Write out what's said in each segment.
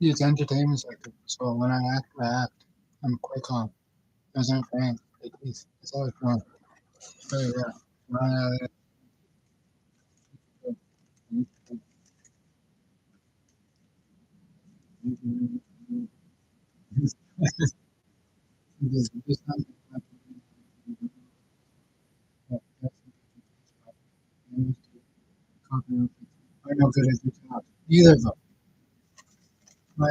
It's entertainment sector. So when I act, I act. I'm quite calm. Those aren't pranks. It's always fun. But yeah. I know good at your job. Either of them. My-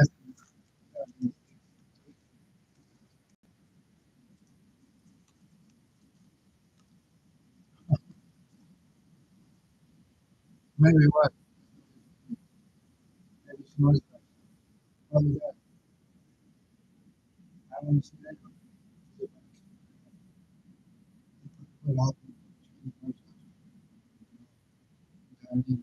Maybe what? Maybe she knows that. Probably that. I don't see that. But I'll I'm just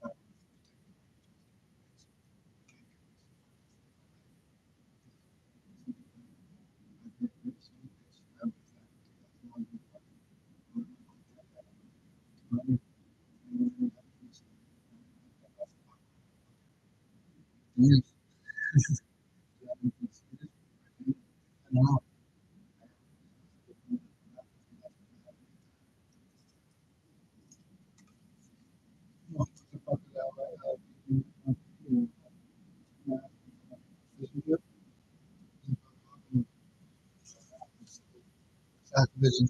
trying to know. What the fuck is Activision.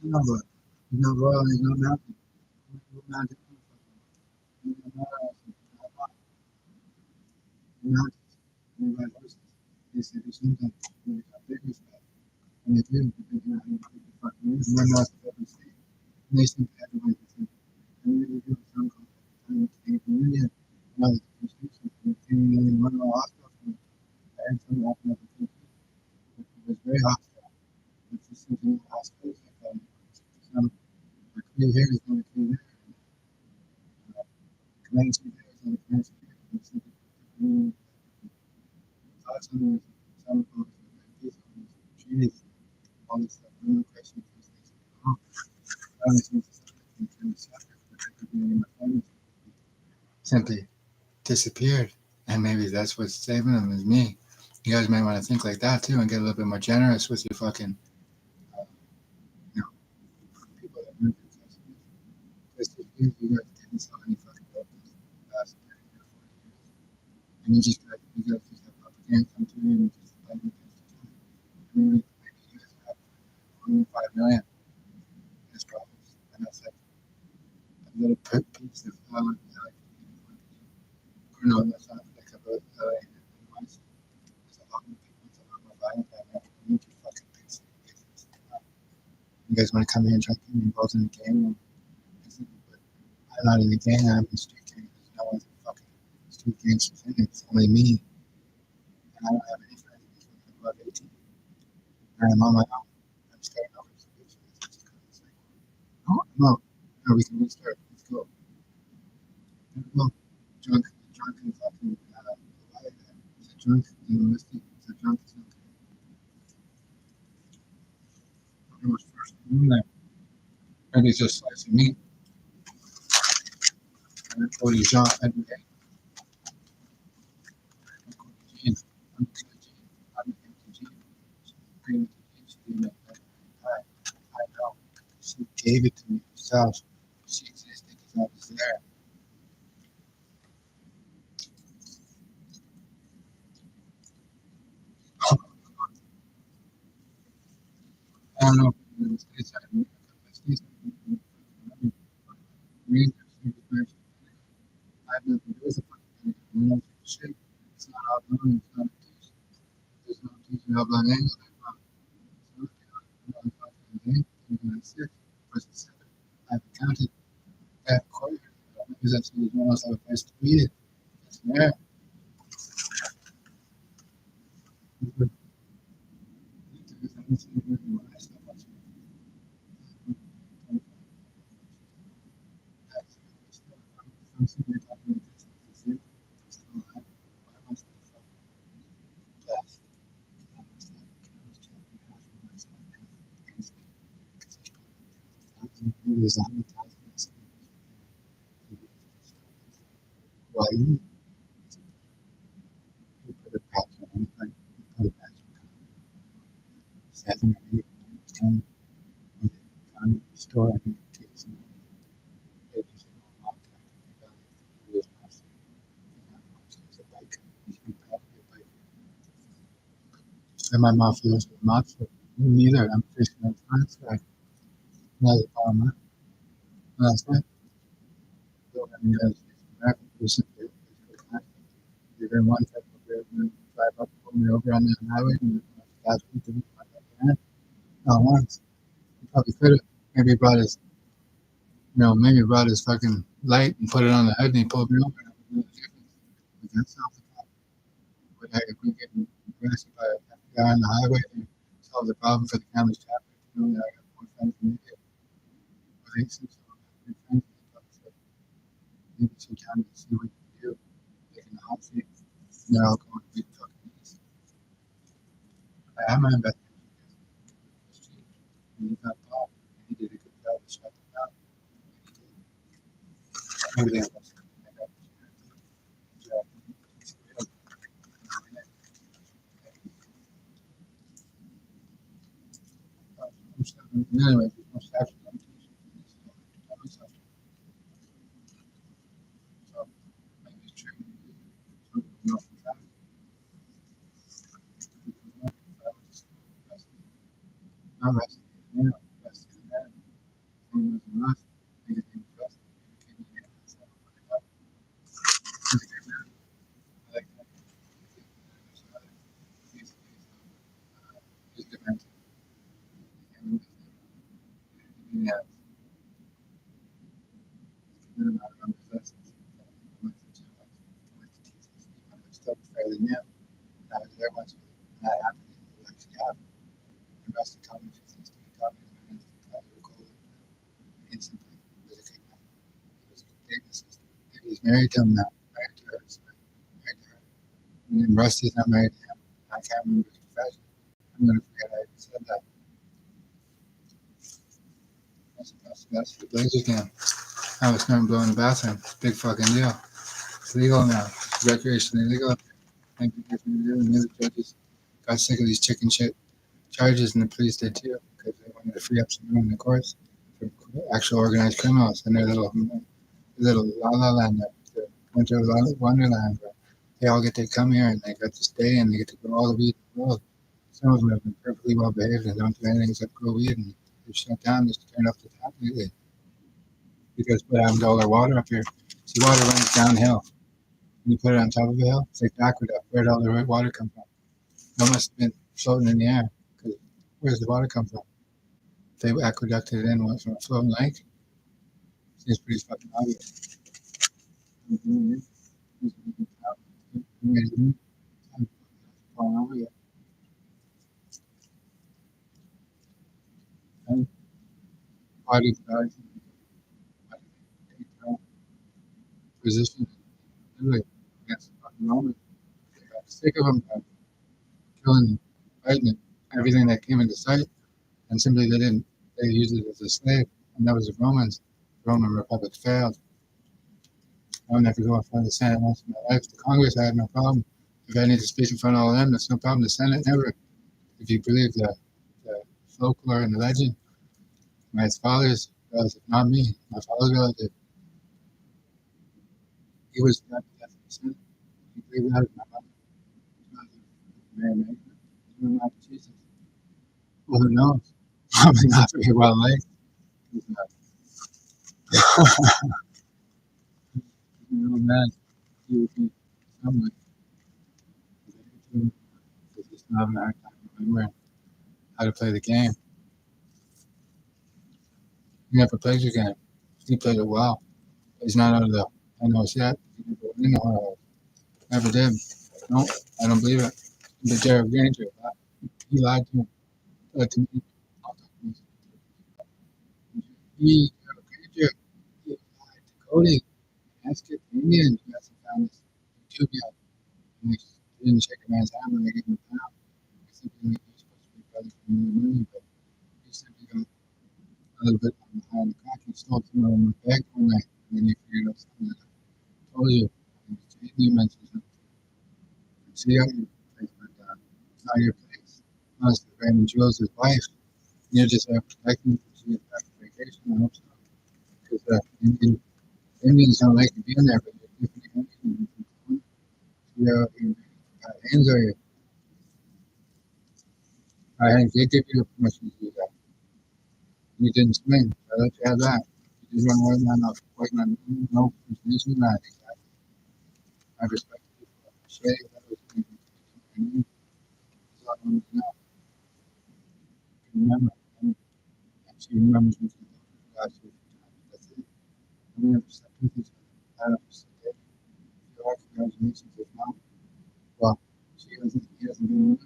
Number. He's not royal. He's not mountain. He's not mountain. He's not mountains. They ride horses. They say do something. They got bigger stuff. And they do. But they do. They fucking use. And they're not the every state. And they seem to have the way to think. And they do some kind of thing in India. And other different states. And they run a hospital. I heard something happened up in Turkey. It was very hostile. It's just something in the hospitals. Some clear hair is not a clear hair. Commanding hair is not a commanding hair. It's something thoughts on this, some of these treaties, all this stuff, no question, these things. Oh, I was used to something from the soccer, but I could be any of my family simply disappeared. And maybe that's what's saving them is me. You guys might want to think like that too and get a little bit more generous with your fucking, you know, people that move your customers. Because you guys didn't sell any fucking business last 30 or 40 years. And you guys just have propaganda come to you and just fight against each other. Maybe you guys have 5 million in this province. And that's like a little piece of, like, or no, that's not like about once. There's a lot more people, it's a lot more violent than that. You need to fucking fix it. You guys want to come here and try to get me involved in the game? But I'm not in the gang, I'm in the street gang. There's no one's in fucking street gangster thing. It's only me. And I don't have any friends above 18. And I'm on my own. I'm starting over. So it's just kind of like, oh, no, no, we can restart. Let's go. Well, drunk, drunk and fucking, is it drunk and whiskey? Is it drunk? It's not it was first noon there. Maybe it's just slicing meat. And then Cody Jean every day. And Cody Jean. I'm Cody Jean. I'm Cody Jean. Bring it to Jean. She didn't make that. I know. She gave it to me herself. She existed because I was there. I don't know if it was this side. It's this side. Reason, I've nothing to do with the fucking thing. I don't give a shit. It's not outgoing. It's not a teach. There's no teaching how long angle. I've counted that quarter because that's the one else I have a place to read it. It's there. there's 100,000 well, you put a patch on anything, you put a patch on 7 or 8 times with the time store, I think it takes some it is a long time to figure out if it is possible. It's a bike. You should be proud of your bike. And my mouth feels with mouth for me neither. I'm fishing on the front side. Another farmer. Last night, so many United States of America recently, even one type of railroad drive up, pull me over on the highway, and last week, the week before, not once. He probably could have. Maybe he brought his, maybe he brought his fucking light and put it on the hood and he pulled me over. And I would know the difference. But that solves the problem. But hey, if we get arrested by a guy on the highway, then solve the problem for the county's traffic. That I got more friends than you do. But they seem so good friends. They probably said, maybe some time to see what you can do. Taking the hot seat. And they're all going to be fucking easy. I have my investigation. And he got Bob. And he did a good job of shutting it down. Everything else. Anyway, there's no statute of limitations in this. So maybe it's true. So, not arrested. Yeah, arrested. He was arrested. He was arrested. He became an animal. I like that. He's demented. Yeah, still fairly new. I was there once when that happened. It actually happened. The rest of the company just needs to be talking and ricoh instantly. It was a good man. He was dating his sister. He's married to him now. Married to her. So married to her. And Rusty's not married to him. I can't remember his profession. I'm gonna forget I even said that. That's the Blazers game. I was snowing blowing the bathroom. It's a big fucking deal. It's legal now. It's recreationally legal. Thank you guys for doing. The other judges got sick of these chicken shit charges, and the police did too, because they wanted to free up some room in the courts for actual organized criminals in their little la la land, the winter wonderland, where they all get to come here and they get to stay and they get to grow all the weed in the world. Some of them have been perfectly well behaved and don't do anything except grow weed, and they've shut down just to turn off the tap lately because what happened to all our water up here? See, water runs downhill. When you put it on top of a hill, it's like aqueduct. Where did all the water come from? It must have been floating in the air. Because where's the water come from? If they aqueducted it in from a floating lake. Seems pretty fucking obvious. Body guys, position, literally against the fucking Romans. They got sick of them killing them, fighting them, everything that came into sight, and simply they used it as a slave, and that was the Romans. The Roman Republic failed. I would never go in front of the Senate once in my life. The Congress, I had no problem. If I need to speak in front of all of them, that's no problem. The Senate, never. If you believe the folklore and the legend, my father's relative, not me, my father's relative, he was not the death of the Senate. You believe that? My mother, Mary Magdalene, not Jesus. Well, who knows? Probably not very well liked. He's an old man. He would be somewhat. He's just not having a hard time remembering how to play the game. He never plays the game. He played it well. He's not out of the NOS yet. He never went in the horror. Never did. No, I don't believe it. The Jared Granger, he lied to him. Lied to me. Jared Granger, he lied to Cody. Ask it to Indians. You guys have found this YouTube yet. And they didn't shake a man's hand when they gave him a pound. They simply think you're supposed to be brothers from the moon, but he simply got a little bit on the high on the crack. He stole some of my bag one night, and then you figured out something that I told you. And you mentioned something. See how your place went down. It's not your place. Honestly, Raymond Jules' wife. You're just there protecting because she gets back from vacation. I hope so. Because Indians don't like you being there, but you're different Indians. You're hands are you. I did give you permission to do that. You didn't swing. So I let you have that. You just run away on not waiting on no information on that. Exactly. I respect you for sharing that with me. And so I want to know. Remember. And she remembers me from last year. That's it. We never slept with each other. I don't know. If you are, congratulations. If not, well, he hasn't been with me.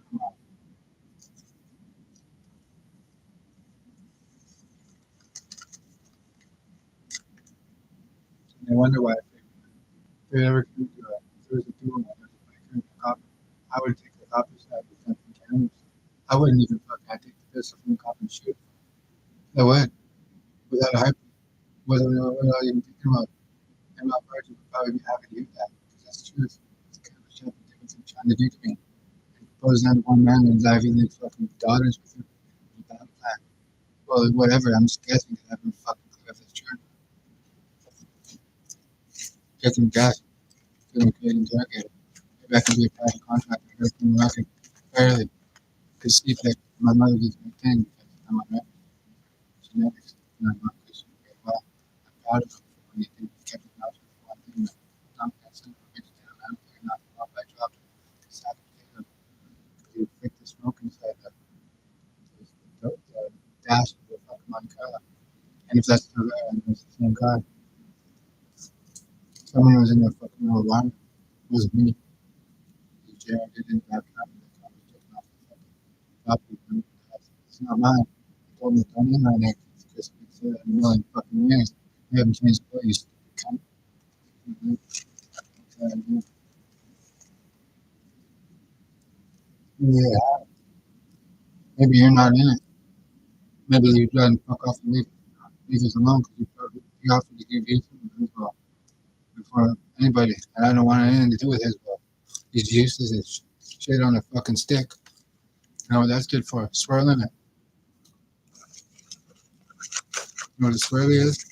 And I wonder why if it ever came to if there was a duel, I would take the copper side with them from cameras. I wouldn't even fuck. I'd take the pistol from the cop and shoot. I would, without a hype, without even thinking about it. And my partner would probably be happy to hear that because that's the truth. It's kind of shit that they've been trying to do to me. And proposing on one man and driving their fucking daughters with him in a battle plan. Well, whatever. I'm just guessing because I've been fucking clear if that's true. Get them gas. Get them create interrogator. Maybe I can be a private contractor. I gotta come working fairly. Because see, like, my mother gives me a thing because I'm a genetics, and I'm not Christian very well. I'm proud of it for when you think you kept it out for one thing, but not that simple. Vegetarian, I don't care not off I dropped the sack of potato. You pick the smoke inside the dash of the fucking Monte Carlo. And if that's still there, and it's the same car, someone was in there fucking real alarm. It wasn't me. It was Jared did in the back of the car was taken off the fucking property. It's not mine. I told him to come in right now. It's Chris Pizza in a million fucking years. We haven't changed the place. Cunt. Mhm. Yeah, maybe you're not in it. Maybe you try and fuck off and leave us alone because you offered to give you something as well before anybody. And I don't want anything to do with his well. He's useless as shit on a fucking stick. You know what that's good for? Swirling it. You know what a swirly is?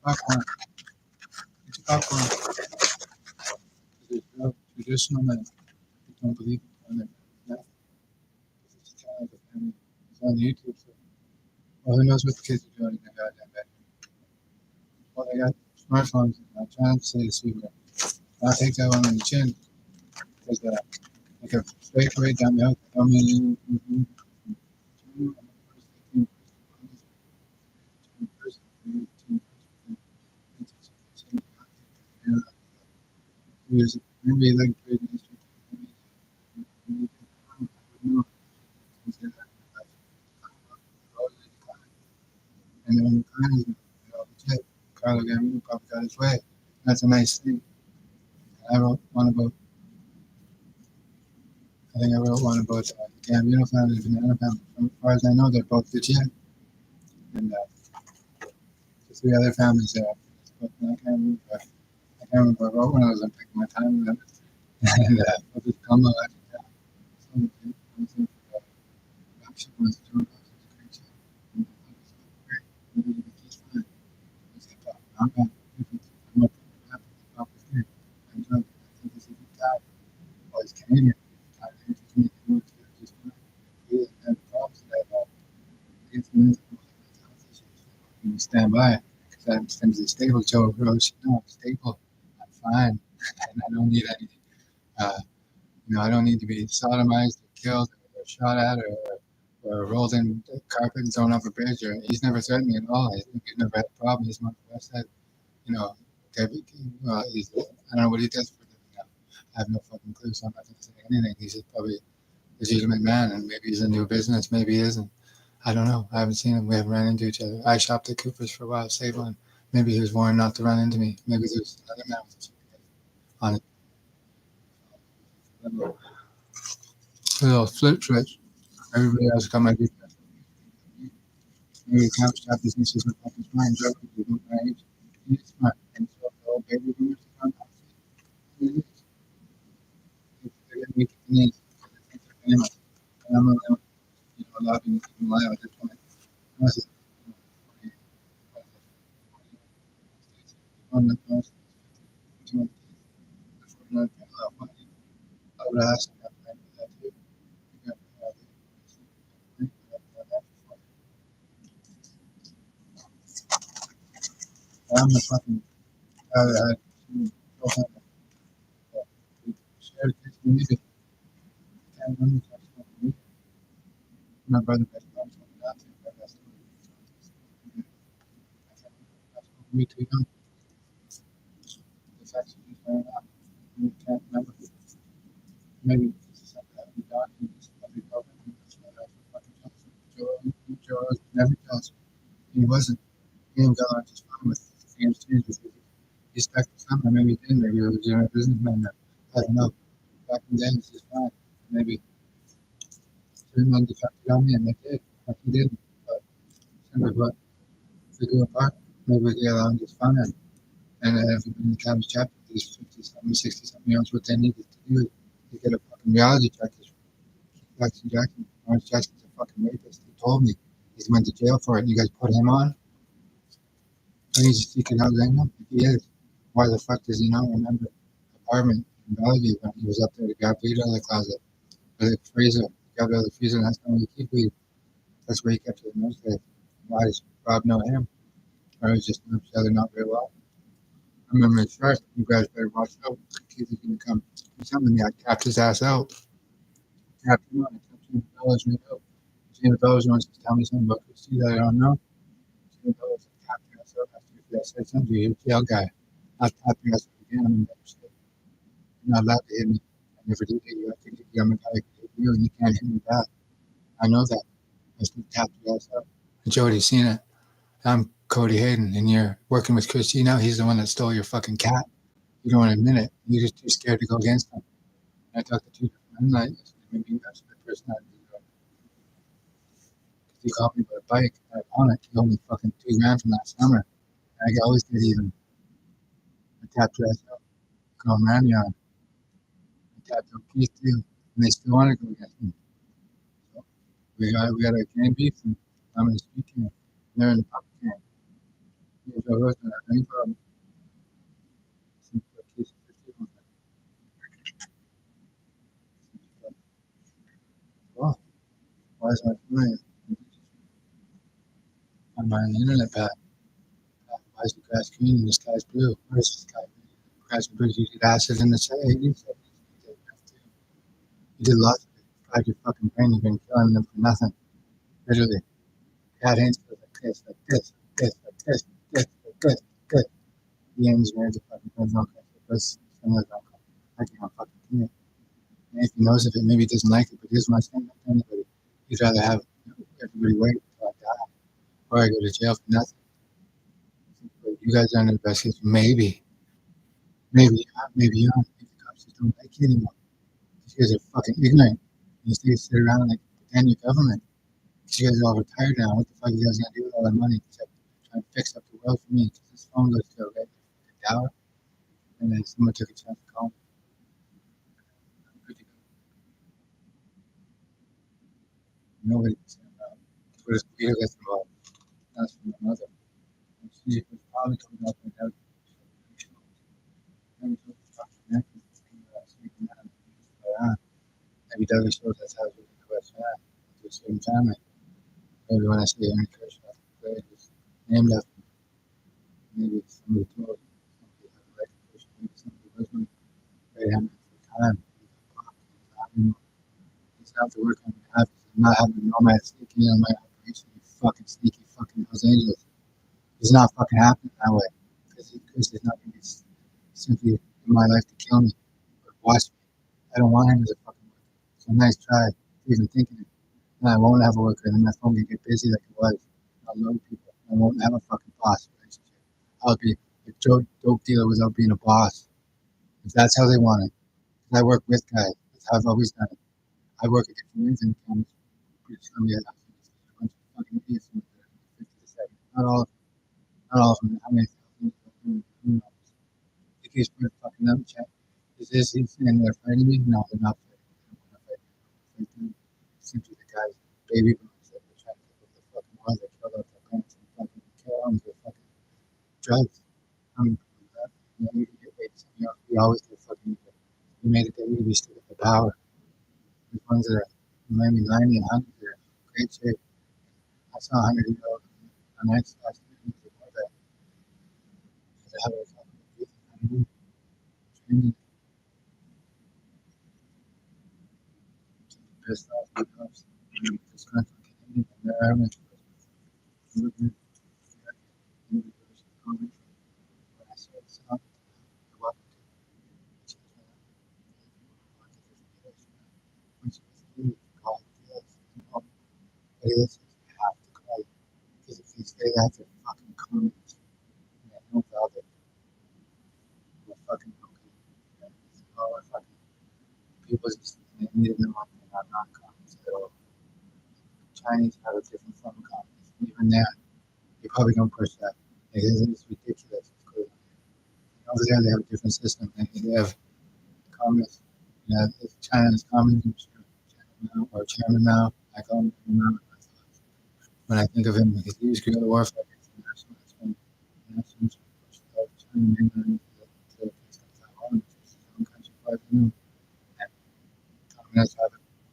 Popcorn. It's popcorn. There's no traditional men who don't believe in their death. It's a child of family. It's on YouTube. So, well, who knows what the kids are doing in their goddamn bed? Well, they got smartphones. I'm trying to say the sweet word. I'll take that one on the chin because like a straight parade down the hill. I mean, maybe like trade history. And then Carlo Gambino probably got his way. That's a nice thing. I wrote one about, I think I wrote one about the Gambino family and Banana family. As far as I know, they're both legit. And the three other families there. But I can't remember what I wrote when I was picking my time. And I'll just come out after that. So, she wants to do it. It's great job. And it's great. And it's fine. It's like, I'm not, I'm not happy with the here. I'm drunk. I think this is a good time. Well, he's Canadian. I think it's me. He works there just fine. He doesn't have the problems that I have. It's mental health issues. And we stand by it. Because I'm simply stable. Joe Rose, no, I'm stable. I'm fine. And I don't need any, uh, I don't need to be sodomized or killed or shot at or rolled in the carpet and thrown off a bridge. Or he's never threatened me at all. He's never had a problem. He's my best said, you know, David, he's, I don't know what he does for a living now. I have no fucking clue, so I'm not going to say anything. He's just probably a legitimate man, and maybe he's a new business, maybe he isn't. I don't know. I haven't seen him. We haven't ran into each other. I shopped at Cooper's for a while, saved one. Maybe he was warned not to run into me. Maybe there's another man with a on it. A little flip switch. Everybody else got my big maybe the couch top businesses are fucking smart. Joe people don't my age. He's smart. And so the old baby boomers are on top. It is. They're getting weak at the knees. They think they're famous. And I'm a lot of people lie at this point. Unless it's, on the most, 200 days. I would ask them that for that too. You got I'm the fucking guy that had shared his music. Can't remember my brother best friend told me not to, but that's me too young. It's actually just very not. You can't remember. Maybe this is something that we done. You just every program. Joe never tells. He wasn't. He didn't go on just fine with things changes. He stuck to something. Maybe he didn't. Maybe he was a general businessman. I don't know. Back in then, it's just fine. Maybe 3 months affected on me, and they did. Like he didn't. But simply put, if we go apart, maybe we get along just fine. And if we in the Cabbage chapter, these 50 something, 60 something year olds, what they needed to do is get a fucking reality check. Jackson, Lawrence Jackson's a fucking rapist. He told me he went to jail for it, and you guys put him on. And he's just seeking out Zangham. If he is, why the fuck does he not remember the apartment in Bellevue when he was up there to grab weed out of the closet? Or the freezer, grabbed out of the freezer, and that's not where you keep weed. That's where he kept it in those days. Why does Rob know him? Or is just know each other not very well? I remember at first, you guys better watch out. He's going to come do something to me. I tapped his ass out. Tapped him on. I tapped him $2 right out. $200 wants to tell me something about Christy that I don't know. $200 tapped your ass out after I said something to you. You're a jail guy. I'll tap your ass out again. I'm in better shape. You're not allowed to hit me. I never did hit you. I think I'm a guy who can hit you, and you can't hit me back. I know that. I still tapped your ass out. Jody's seen it. I'm Cody Hayden, and you're working with Christy now. He's the one that stole your fucking cat. You don't want to admit it. You're just too scared to go against him. I talked to 2 different men. Maybe that's the personality. He called me with a bike. I on it. He owed me fucking $2 from last summer. And I always get even. I tapped your ass out. Going around you on. I tapped on Keith too. And they still want to go against me. So we got a game beef, and I'm going to speak to him. They're in the public game. Here's our host, and I have any problem. Oh, why is my phone on my internet pad? Why is the grass green and the sky's blue? Where is the sky blue? Grass and blue, you did acid in the shade. You did lots of it. Fried your fucking brain. You've been killing them for nothing. Literally. Cat hands go like this, like this, like this, like this, like this, like this, like this. The engineers are fucking friends on this. I can't fucking do it. And if he knows of it, maybe he doesn't like it, but here's my stand up to anybody. He'd rather have everybody wait until I die or I go to jail for nothing. But you guys aren't in the best case. Maybe you are, maybe you aren't. Maybe the cops just don't like you anymore. You guys are fucking ignorant. You sit around and like pretend you're government. Because you guys are all retired now. What the fuck are you guys gonna do with all that money? Except try and fix up the world for me. Because this phone goes to a red tower, and then someone took a chance to call me. Nobody can say about it. But it's clear that's involved. That's from my mother. And she was probably coming up with that. Maybe Douglas shows us how to do the West Side to a certain family. Maybe when I say Aaron Kershaw, it was named after me. Maybe somebody told somebody had a right to push, maybe somebody wasn't very happy for the time. He's out to work on behalf of not having no man sneaking in on my operation, you fucking sneaky fucking Los Angeles. It's not fucking happening that way. Because he's not going to be simply in my life to kill me or watch me. I don't want him as a fucking worker. So nice try for even thinking it. And I won't have a worker, and then my phone can get busy like it was. I'll load people. I won't have a fucking boss relationship. I'll be a dope dealer without being a boss. If that's how they want it. Because I work with guys. That's how I've always done it. I work at different things in accounting. Pretty sure we had a bunch of fucking idiots in there, 50 to 70. Not all of them. How many thousands? Who knows? If you put fucking them check, is this and they're fighting me? No, they're not fighting. They don't want to fight. They do. Simply the guys, baby boomers that were trying to take over the fucking world. They killed off their parents and fucking kill them with fucking drugs. I mean, you know, you can get paid. You know, we always get fucking. We made it that we stood up the power. The ones that are maybe 90 and 100 are in great shape. I saw 100-year-old on nights last week that have a fucking training pissed off because this country Canadian and their average movement when I saw this up, I walked to which is really called this. But it is you have to call it because if you say that they're fucking communists. And I know about it. We're fucking okay. All our fucking people just they need to know they're not communists at all. Chinese have a different form of communism. Even that, you probably don't push that. It's ridiculous. It's crazy. Over there, they have a different system. They have communists. You know, China's communism now, or chairman now. I call him now. When I think of him, because he was guerrilla warfare against the nationalists when the nationalists pushed out China mainland to the place like Taiwan, which was his own country far from him. And communists have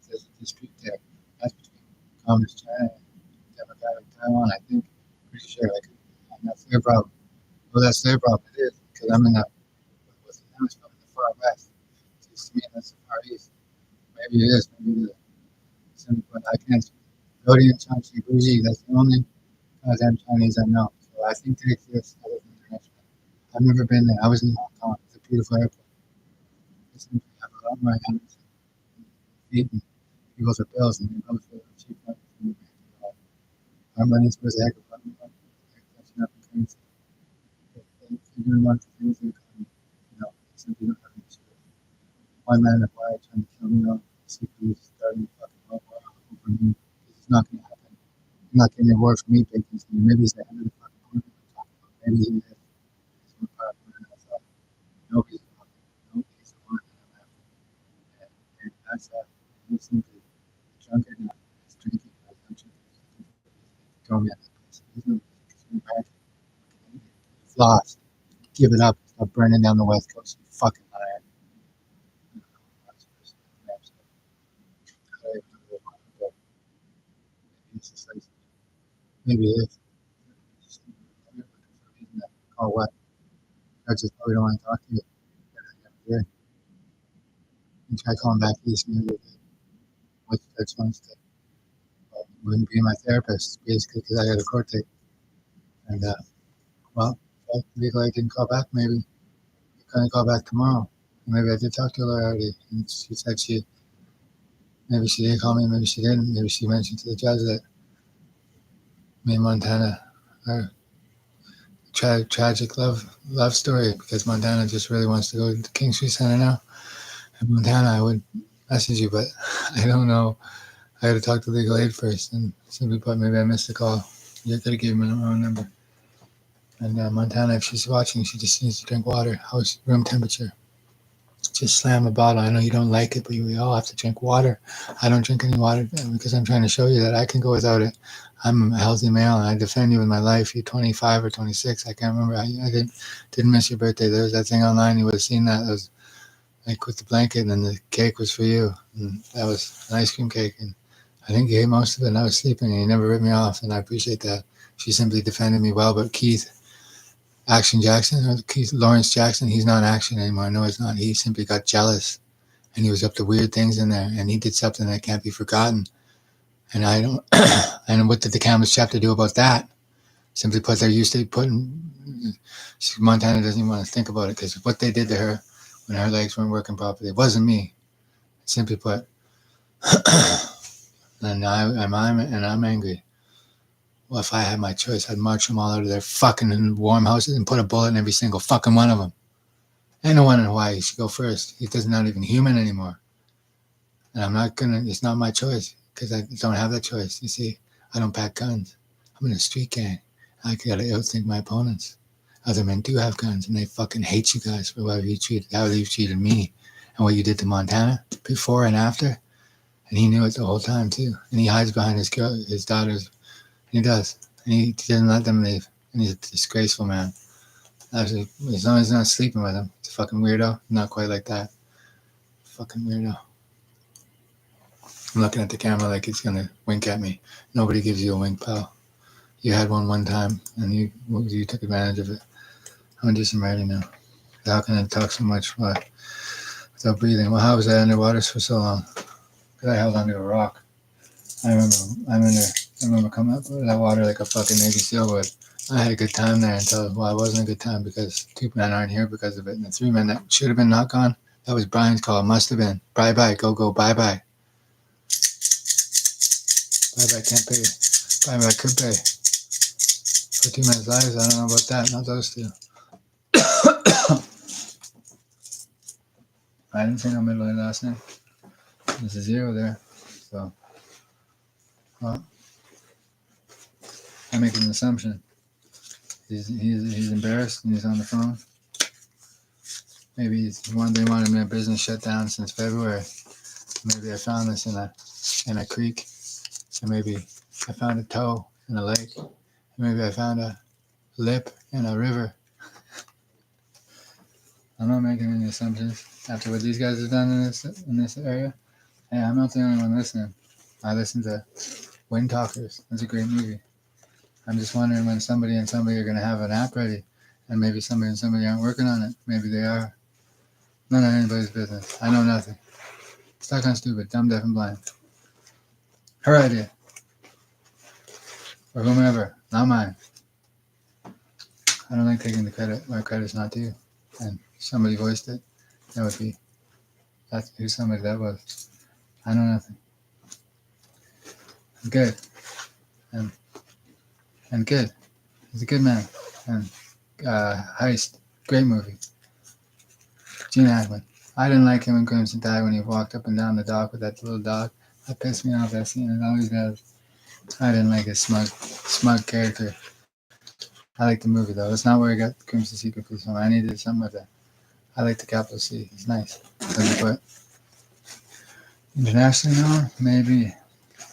there's a dispute there. That's between communist China and democratic Taiwan, I think. Pretty sure. And that's their problem. Well, that's their problem. It is, because I'm in the, what's the name? It's from the far west. It's to me, that's the far east. Maybe it is. Maybe the but I can't. Brody and Chauncey Bougie, that's the only goddamn Chinese I know. So I think they exist other than international. I've never been there. I was in Hong Kong. It's a beautiful airport. They seem to have a lot more hands and feet and people's are bills and they go for cheap money. Our money's worth a heck of a lot more. They're catching up in currency. They're doing lots of things in the economy. You know, they simply don't have any choice. One man of why trying to kill me off. CPU's starting to fucking world war over me. It's not going to happen. I'm not getting a word from me, Bacon. Maybe he's the head of the fucking corner. Maybe he is. He's more powerful than I thought. Nobody's the one. Nobody's the one that I'm after. And that's that. He's simply a drunkard now. He's drinking. I'm drinking. Throw me at that place. He's no American. He's lost. Give it up. Stop burning down the West Coast. You fucking liar. Maybe it is. Oh, what? I just probably don't want to talk to you. Yeah. You try calling back east, maybe what judge wants to wouldn't be my therapist, basically, because I got a court date. And, well, legal aid didn't call back, maybe. You're going to call back tomorrow. Maybe I did talk to her already. And she said maybe she did call me, maybe she didn't. Maybe she mentioned to the judge that me and Montana are tragic love story because Montana just really wants to go to King Street Center now. And Montana, I would message you, but I don't know. I got to talk to legal aid first. And simply put, maybe I missed the call. You could have given me the wrong number. And Montana, if she's watching, she just needs to drink water. House room temperature. Just slam a bottle. I know you don't like it, but we all have to drink water. I don't drink any water because I'm trying to show you that I can go without it. I'm a healthy male, and I defend you with my life. You're 25 or 26. I can't remember. I didn't miss your birthday. There was that thing online. You would have seen that. It was like with the blanket, and then the cake was for you. And that was an ice cream cake. And I think you ate most of it, and I was sleeping, and you never ripped me off, and I appreciate that. She simply defended me well, but Keith Lawrence Jackson, he's not Action anymore. No, he's not. He simply got jealous, and he was up to weird things in there, and he did something that can't be forgotten. And I don't. And what did the Camus chapter do about that? Simply put, they're used to putting. Montana doesn't even want to think about it because what they did to her when her legs weren't working properly, it wasn't me. Simply put, and I'm angry. Well, if I had my choice, I'd march them all out of their fucking warm houses and put a bullet in every single fucking one of them. And the one in Hawaii should go first. He does not even human anymore. And I'm not gonna. It's not my choice because I don't have that choice. You see, I don't pack guns. I'm in a street gang. I gotta outthink my opponents. Other men do have guns, and they fucking hate you guys for how you treated me, and what you did to Montana before and after. And he knew it the whole time too. And he hides behind his daughters. He does, and he doesn't let them leave. And he's a disgraceful man. Actually, as long as he's not sleeping with him, he's a fucking weirdo. Not quite like that. Fucking weirdo. I'm looking at the camera like he's gonna wink at me. Nobody gives you a wink, pal. You had one time, and you took advantage of it. I'm gonna do some writing now. How can I talk so much without breathing? Well, how was I underwater for so long? Because I held onto a rock. I remember coming up out of that water like a fucking Navy SEAL would. I had a good time there until, well, it wasn't a good time because 2 men aren't here because of it. And the 3 men that should have been not gone, that was Brian's call. Must have been. Bye-bye, go, bye-bye. Bye-bye, can't pay. Bye-bye, could pay. For 2 men's lives, I don't know about that. Not those 2. I didn't say no middle name last name. There's a 0 there. So, well, I make an assumption. He's embarrassed and he's on the phone. Maybe they wanted my business shut down since February. Maybe I found this in a creek, and maybe I found a toe in a lake, and maybe I found a lip in a river. I'm not making any assumptions after what these guys have done in this area. Hey, I'm not the only one listening. I listen to Wind Talkers. It's a great movie. I'm just wondering when somebody and somebody are going to have an app ready, and maybe somebody and somebody aren't working on it. Maybe they are. None of anybody's business. I know nothing. Stuck on stupid, dumb, deaf, and blind. Her idea. Or whomever, not mine. I don't like taking the credit where credit's not due. And somebody voiced it. That's who somebody that was. I know nothing. I'm good. And good. He's a good man. And Heist. Great movie. Gene Hackman. I didn't like him in Crimson Tide when he walked up and down the dock with that little dog. That pissed me off, that scene. It always does. I didn't like his smug character. I like the movie, though. It's not where I got Crimson Secret Police from. I needed something with that. I like the capital C. It's nice. But internationally known? Maybe.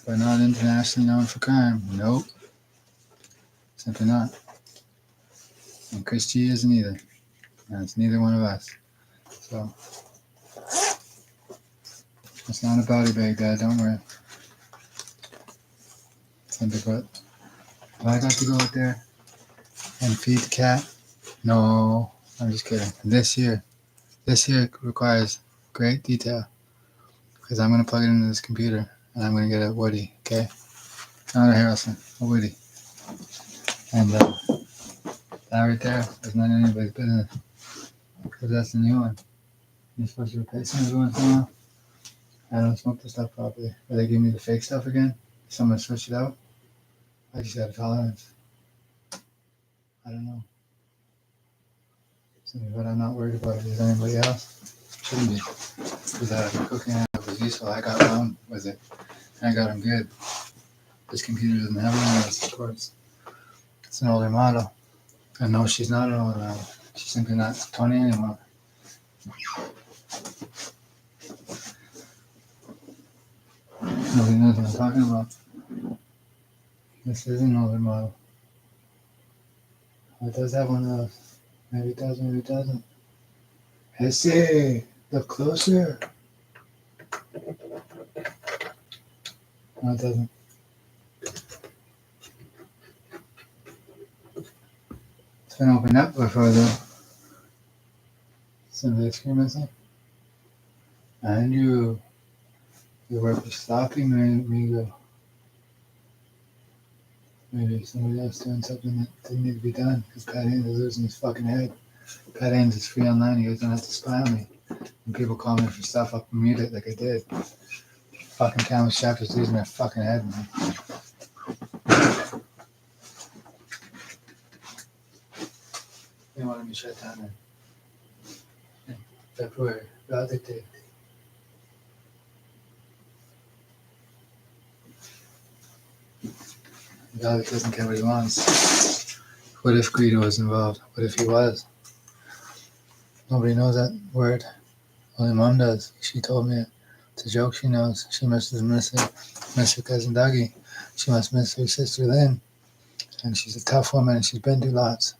But not internationally known for crime. Nope. Simply not. And Chris G isn't either. And it's neither one of us. So, it's not a body bag, Dad. Don't worry. Simply put. Do I got to go out there and feed the cat? No. I'm just kidding. This here requires great detail. Because I'm going to plug it into this computer and I'm going to get a Woody, okay? Not a Harrelson, a Woody. And that right there is not anybody's business. Because that's the new one. You're supposed to replace them every once in a while. I don't smoke the stuff properly. Are they giving me the fake stuff again? Someone switch it out? I just got a tolerance. I don't know. But I'm not worried about it. Is anybody else? Shouldn't be. Because the cooking app was useful. I got on with it. And I got them good. This computer doesn't have one of those, of course. It's an older model. And no, she's not an older model. She's simply not 20 anymore. Nobody knows what I'm talking about. This is an older model. Oh, it does have one of those. Maybe it does, maybe it doesn't. Hey, look closer. No, it doesn't. It's been opened up before, though. Somebody experiencing? And you work with stalking, ricoh. Maybe somebody else doing something that didn't need to be done because Pat Haynes is losing his fucking head. Pat Haynes is free online. He doesn't have to spy on me. When people call me for stuff, I'll mute it like I did. Fucking countless chapters losing their fucking head, man. They wanted me shut down in February. Rather did. guy that doesn't get what he wants. What if greed was involved? What if he was? Nobody knows that word. Only mom does. She told me it. It's a joke she knows. She must miss her cousin Dougie. She must miss her sister Lynn. And she's a tough woman and she's been through lots.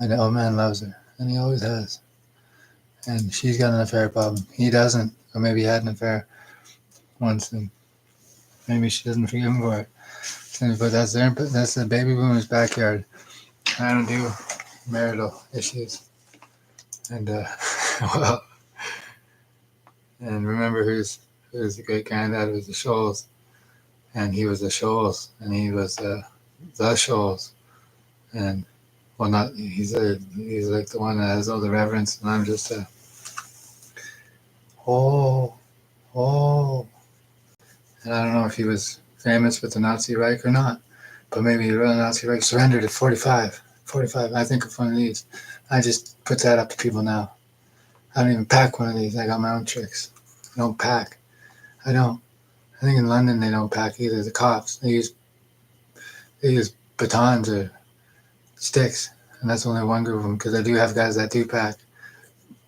And the old man loves her. And he always has. And she's got an affair problem. He doesn't. Or maybe he had an affair once and maybe she doesn't forgive him for it. But that's the baby boomer's backyard. I don't do marital issues. And well, and remember who's the great granddad was the Shoals, and he was the Shoals, and he was the Shoals, and well, not he's like the one that has all the reverence, and I'm just a oh oh, and I don't know if he was famous with the Nazi Reich or not, but maybe the real Nazi Reich surrendered at 45. 45. I think of one of these. I just put that up to people now. I don't even pack one of these. I got my own tricks. I don't pack. I don't. I think in London they don't pack either. The cops they use batons or sticks, and that's only one group of them because I do have guys that do pack.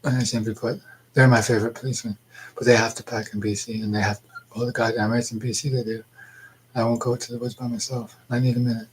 And I simply put, they're my favorite policemen, but they have to pack in BC, and they have all the goddamn rights in BC. They do. I won't go to the woods by myself. I need a minute.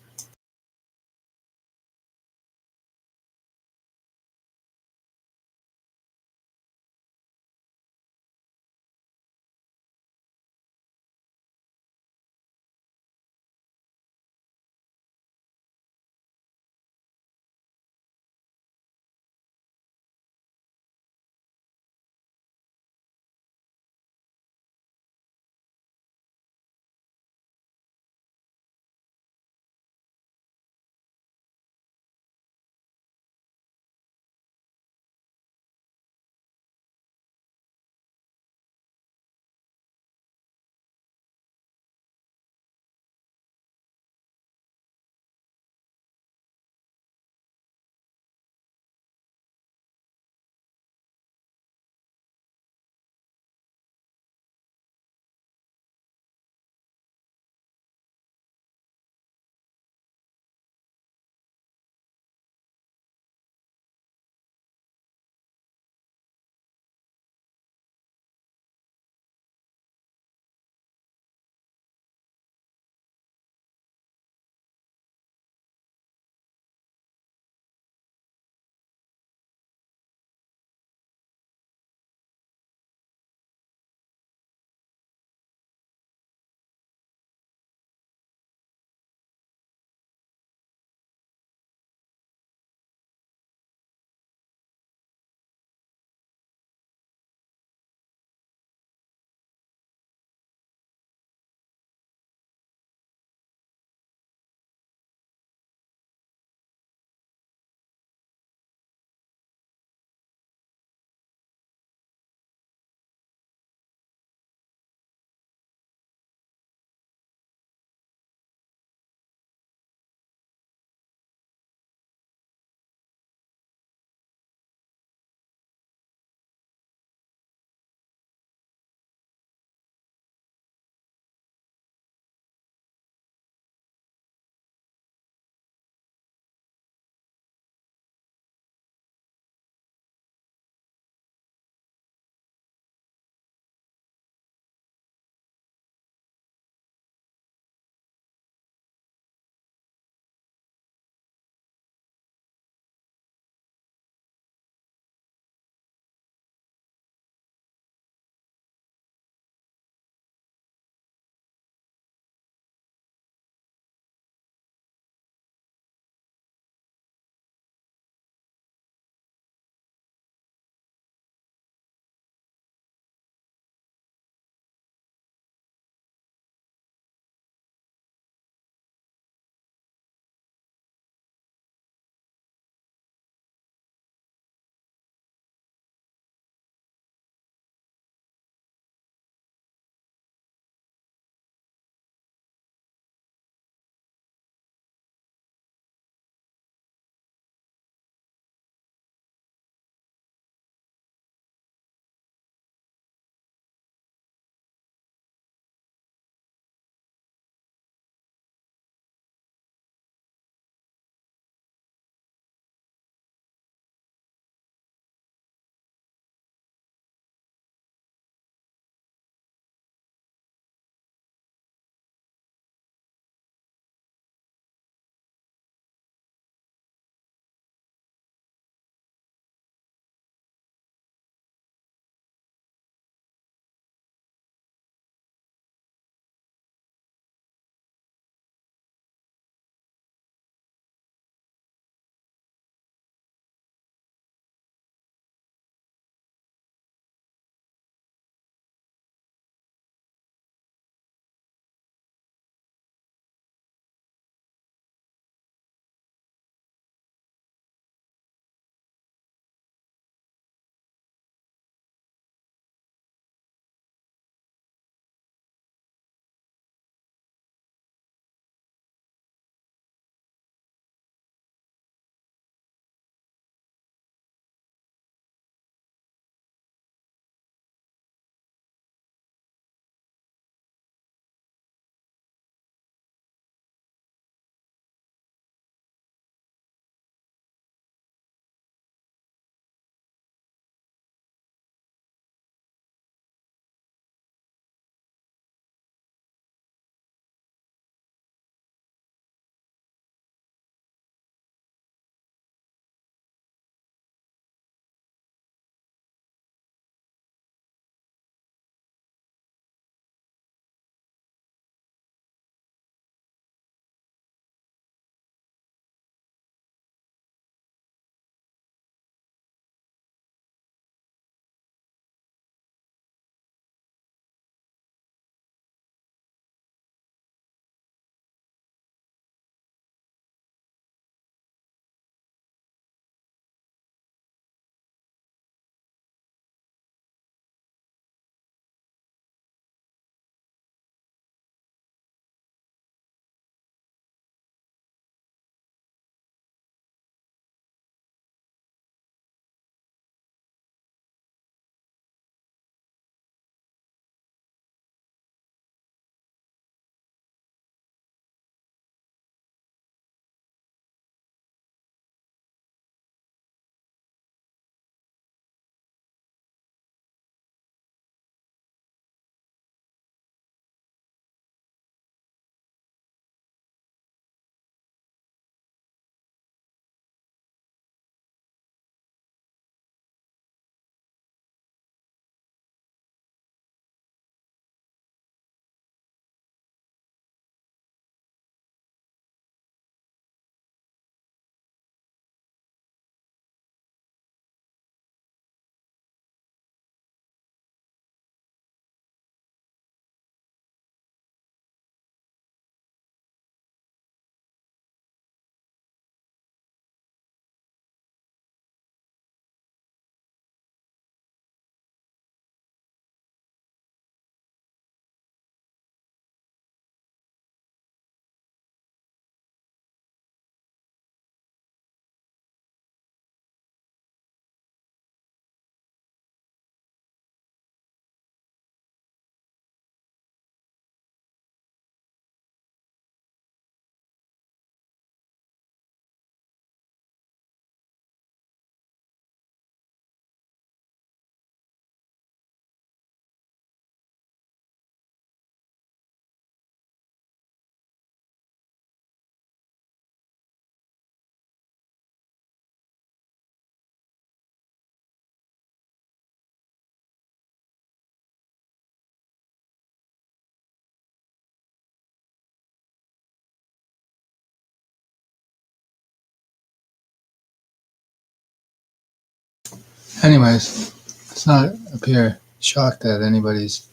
Anyways, let's not appear shocked that anybody's,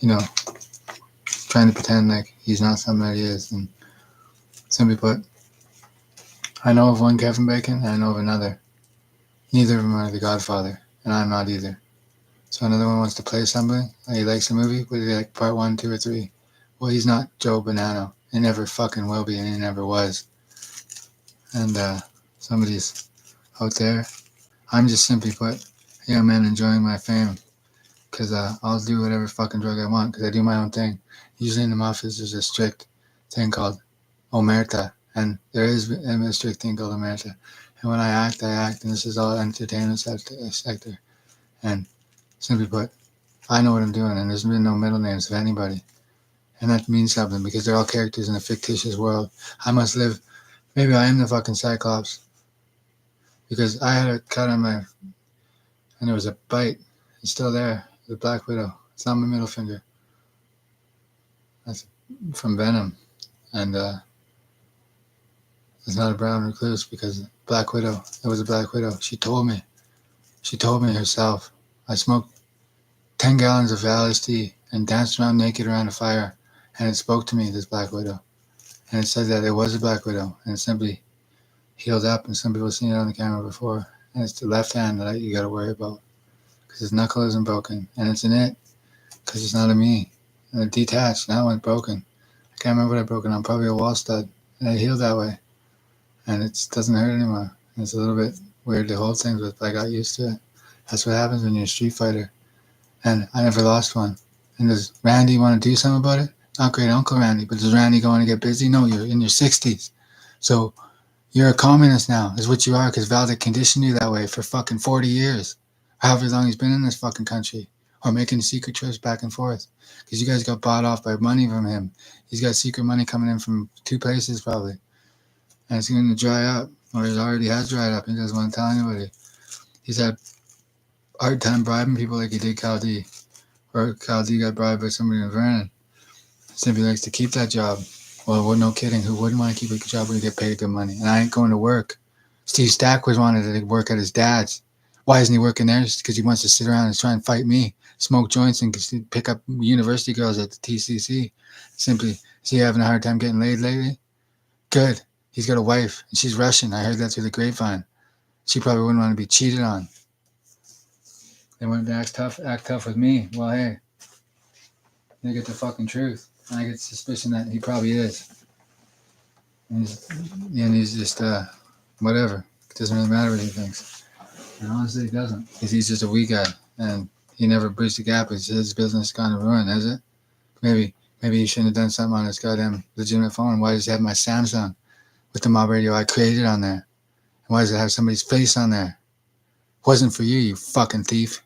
you know, trying to pretend like he's not something that he is. And simply put, I know of one Kevin Bacon and I know of another. Neither of them are the Godfather, and I'm not either. So another one wants to play something. He likes the movie, but he like part 1, 2, or 3. Well, he's not Joe Bonanno. He never fucking will be, and he never was. And somebody's out there. I'm just simply put, a young man enjoying my fame. Because I'll do whatever fucking drug I want, because I do my own thing. Usually in the mafias, there's a strict thing called omerta, and there is a strict thing called omerta. And when I act, and this is all entertainment sector. And simply put, I know what I'm doing, and there's been no middle names of anybody. And that means something, because they're all characters in a fictitious world. I must live, maybe I am the fucking Cyclops, because I had a cut on my, and there was a bite. It's still there, the Black Widow. It's not my middle finger. That's from Venom. And it's not a brown recluse, because Black Widow, it was a Black Widow. She told me. She told me herself. I smoked 10 gallons of LSD and danced around naked around a fire, and it spoke to me, this Black Widow. And it said that it was a Black Widow, and it simply healed up, and some people have seen it on the camera before. And it's the left hand that you got to worry about, because his knuckle isn't broken, and it's an it, because it's not a me. And it detached, now it's broken. I can't remember what I broke it on, probably a wall stud, and it healed that way. And it doesn't hurt anymore. And it's a little bit weird to hold things with, but I got used to it. That's what happens when you're a street fighter. And I never lost one. And does Randy want to do something about it? Not great Uncle Randy, but does Randy going to get busy? No, you're in your 60s. So you're a communist now, is what you are, because Valdick conditioned you that way for fucking 40 years. However long he's been in this fucking country. Or making secret trips back and forth. Because you guys got bought off by money from him. He's got secret money coming in from 2 places probably. And it's going to dry up. Or it already has dried up. He doesn't want to tell anybody. He's had a hard time bribing people like he did Cal D. Or Cal D got bribed by somebody in Vernon. Simply likes to keep that job. Well, no kidding. Who wouldn't want to keep a job where you get paid good money? And I ain't going to work. Steve Stackwood wanted to work at his dad's. Why isn't he working there? Just because he wants to sit around and try and fight me, smoke joints, and pick up university girls at the TCC. Simply, is he having a hard time getting laid lately? Good. He's got a wife, and she's Russian. I heard that through the grapevine. She probably wouldn't want to be cheated on. They wanted to act tough with me. Well, hey, they get the fucking truth. And I get the suspicion that he probably is. And he's just, whatever. It doesn't really matter what he thinks. And honestly, it doesn't. Because he's just a weak guy. And he never bridged the gap. It's his business kind of ruined, has it? Maybe he shouldn't have done something on his goddamn legitimate phone. Why does he have my Samsung with the mob radio I created on there? And why does it have somebody's face on there? It wasn't for you, you fucking thief.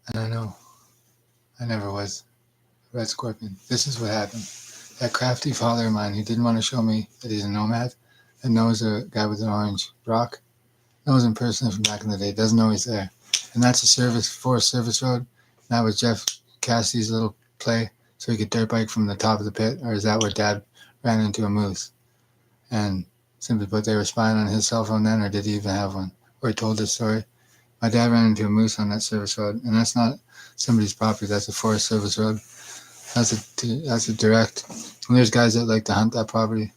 And I know I never was a red scorpion. This is what happened. That crafty father of mine who didn't want to show me that he's a nomad and knows a guy with an orange rock, knows him personally from back in the day, doesn't know he's there. And that's a Forest Service Road. That was Jeff Cassidy's little play so he could dirt bike from the top of the pit, or is that where Dad ran into a moose? And simply put, they were spying on his cell phone then, or did he even have one? Or he told this story. My dad ran into a moose on that service road, and that's not somebody's property. That's a Forest Service Road. That's a direct. And there's guys that like to hunt that property,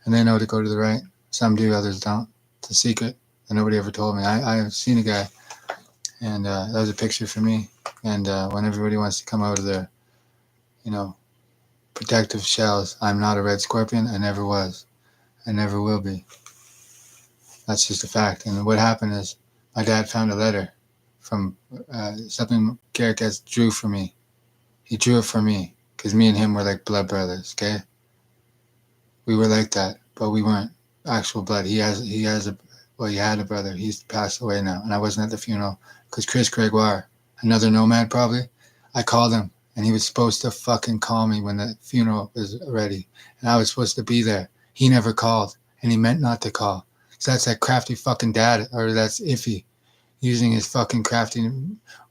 and they know to go to the right. Some do, others don't. It's a secret, and nobody ever told me. I've seen a guy, and that was a picture for me. And when everybody wants to come out of their, protective shells, I'm not a red scorpion. I never was. I never will be. That's just a fact. And what happened is, my dad found a letter from something Garrett drew for me. He drew it for me because me and him were like blood brothers. Okay, we were like that, but we weren't actual blood. He had a brother. He's passed away now, and I wasn't at the funeral because Chris Gregoire, another nomad probably, I called him, and he was supposed to fucking call me when the funeral was ready, and I was supposed to be there. He never called, and he meant not to call. So that's that crafty fucking dad, or that's Iffy, using his fucking crafty.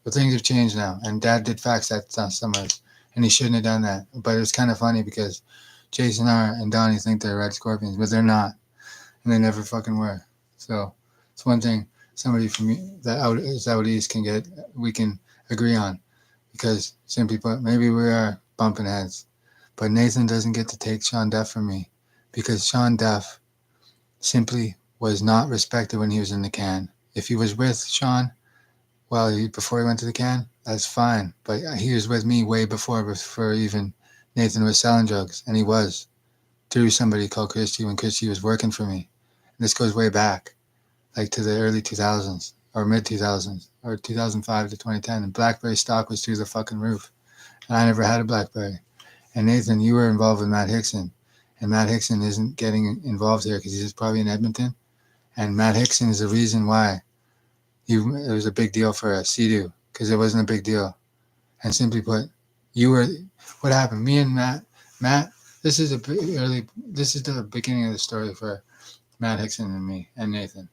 But things have changed now, and Dad did fax that somewhere, and he shouldn't have done that. But it's kind of funny because Jason R. and Donnie think they're red scorpions, but they're not, and they never fucking were. So it's one thing somebody from that out east we can agree on, because simply put, maybe we are bumping heads, but Nathan doesn't get to take Sean Duff from me, because Sean Duff simply was not respected when he was in the can. If he was with Sean, before he went to the can, that's fine. But he was with me way before even Nathan was selling drugs, and he was through somebody called Christy when Christy was working for me. And this goes way back, like to the early 2000s or mid 2000s or 2005 to 2010. And BlackBerry stock was through the fucking roof, and I never had a BlackBerry. And Nathan, you were involved with Matt Hickson, and Matt Hickson isn't getting involved here because he's probably in Edmonton. And Matt Hickson is the reason why it was a big deal for us, Sea-Doo, because it wasn't a big deal. And simply put, what happened? Me and Matt, this is the beginning of the story for Matt Hickson and me and Nathan.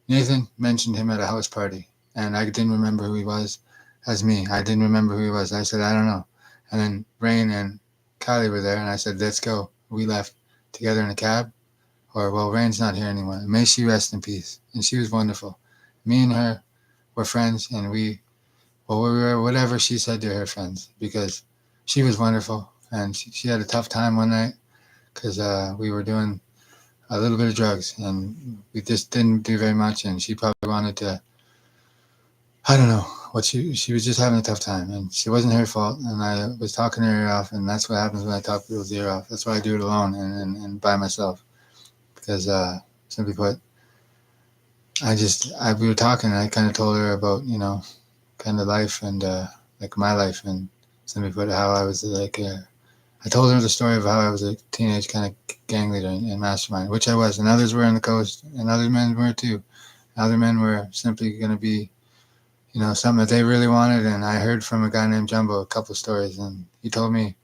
Nathan mentioned him at a house party, and I didn't remember who he was as me. I didn't remember who he was. I said, I don't know. And then Rain and Kylie were there, and I said, let's go. We left together in a cab. Rain's not here anymore. May she rest in peace. And she was wonderful. Me and her were friends, and we were whatever she said to her friends, because she was wonderful. And she had a tough time one night because we were doing a little bit of drugs, and we just didn't do very much. And she probably wanted to, I don't know what she was just having a tough time, and it wasn't her fault. And I was talking her ear off, and that's what happens when I talk people's ear off. That's why I do it alone and by myself, because simply put, we were talking, and I kind of told her about, kind of life and like my life, and simply put, how I was I told her the story of how I was a teenage kind of gang leader and mastermind, which I was, and others were on the coast, and other men were too. Other men were simply going to be, something that they really wanted. And I heard from a guy named Jumbo a couple of stories, and he told me,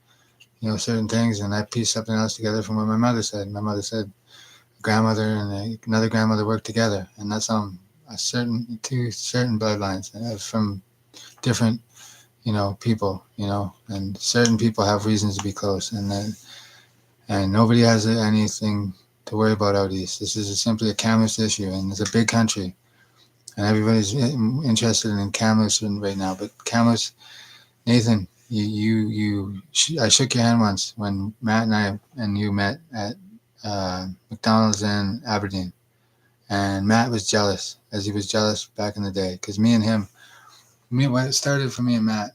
certain things, and I pieced something else together from what my mother said. My mother said grandmother and another grandmother worked together, and that's on two certain bloodlines from different people, and certain people have reasons to be close, and nobody has anything to worry about out east. This is simply a Kamloops issue, and it's a big country, and everybody's interested in Kamloops right now. But Kamloops, Nathan, I shook your hand once when Matt and you met at McDonald's in Aberdeen, and Matt was jealous, as he was jealous back in the day, because when it started for me and Matt.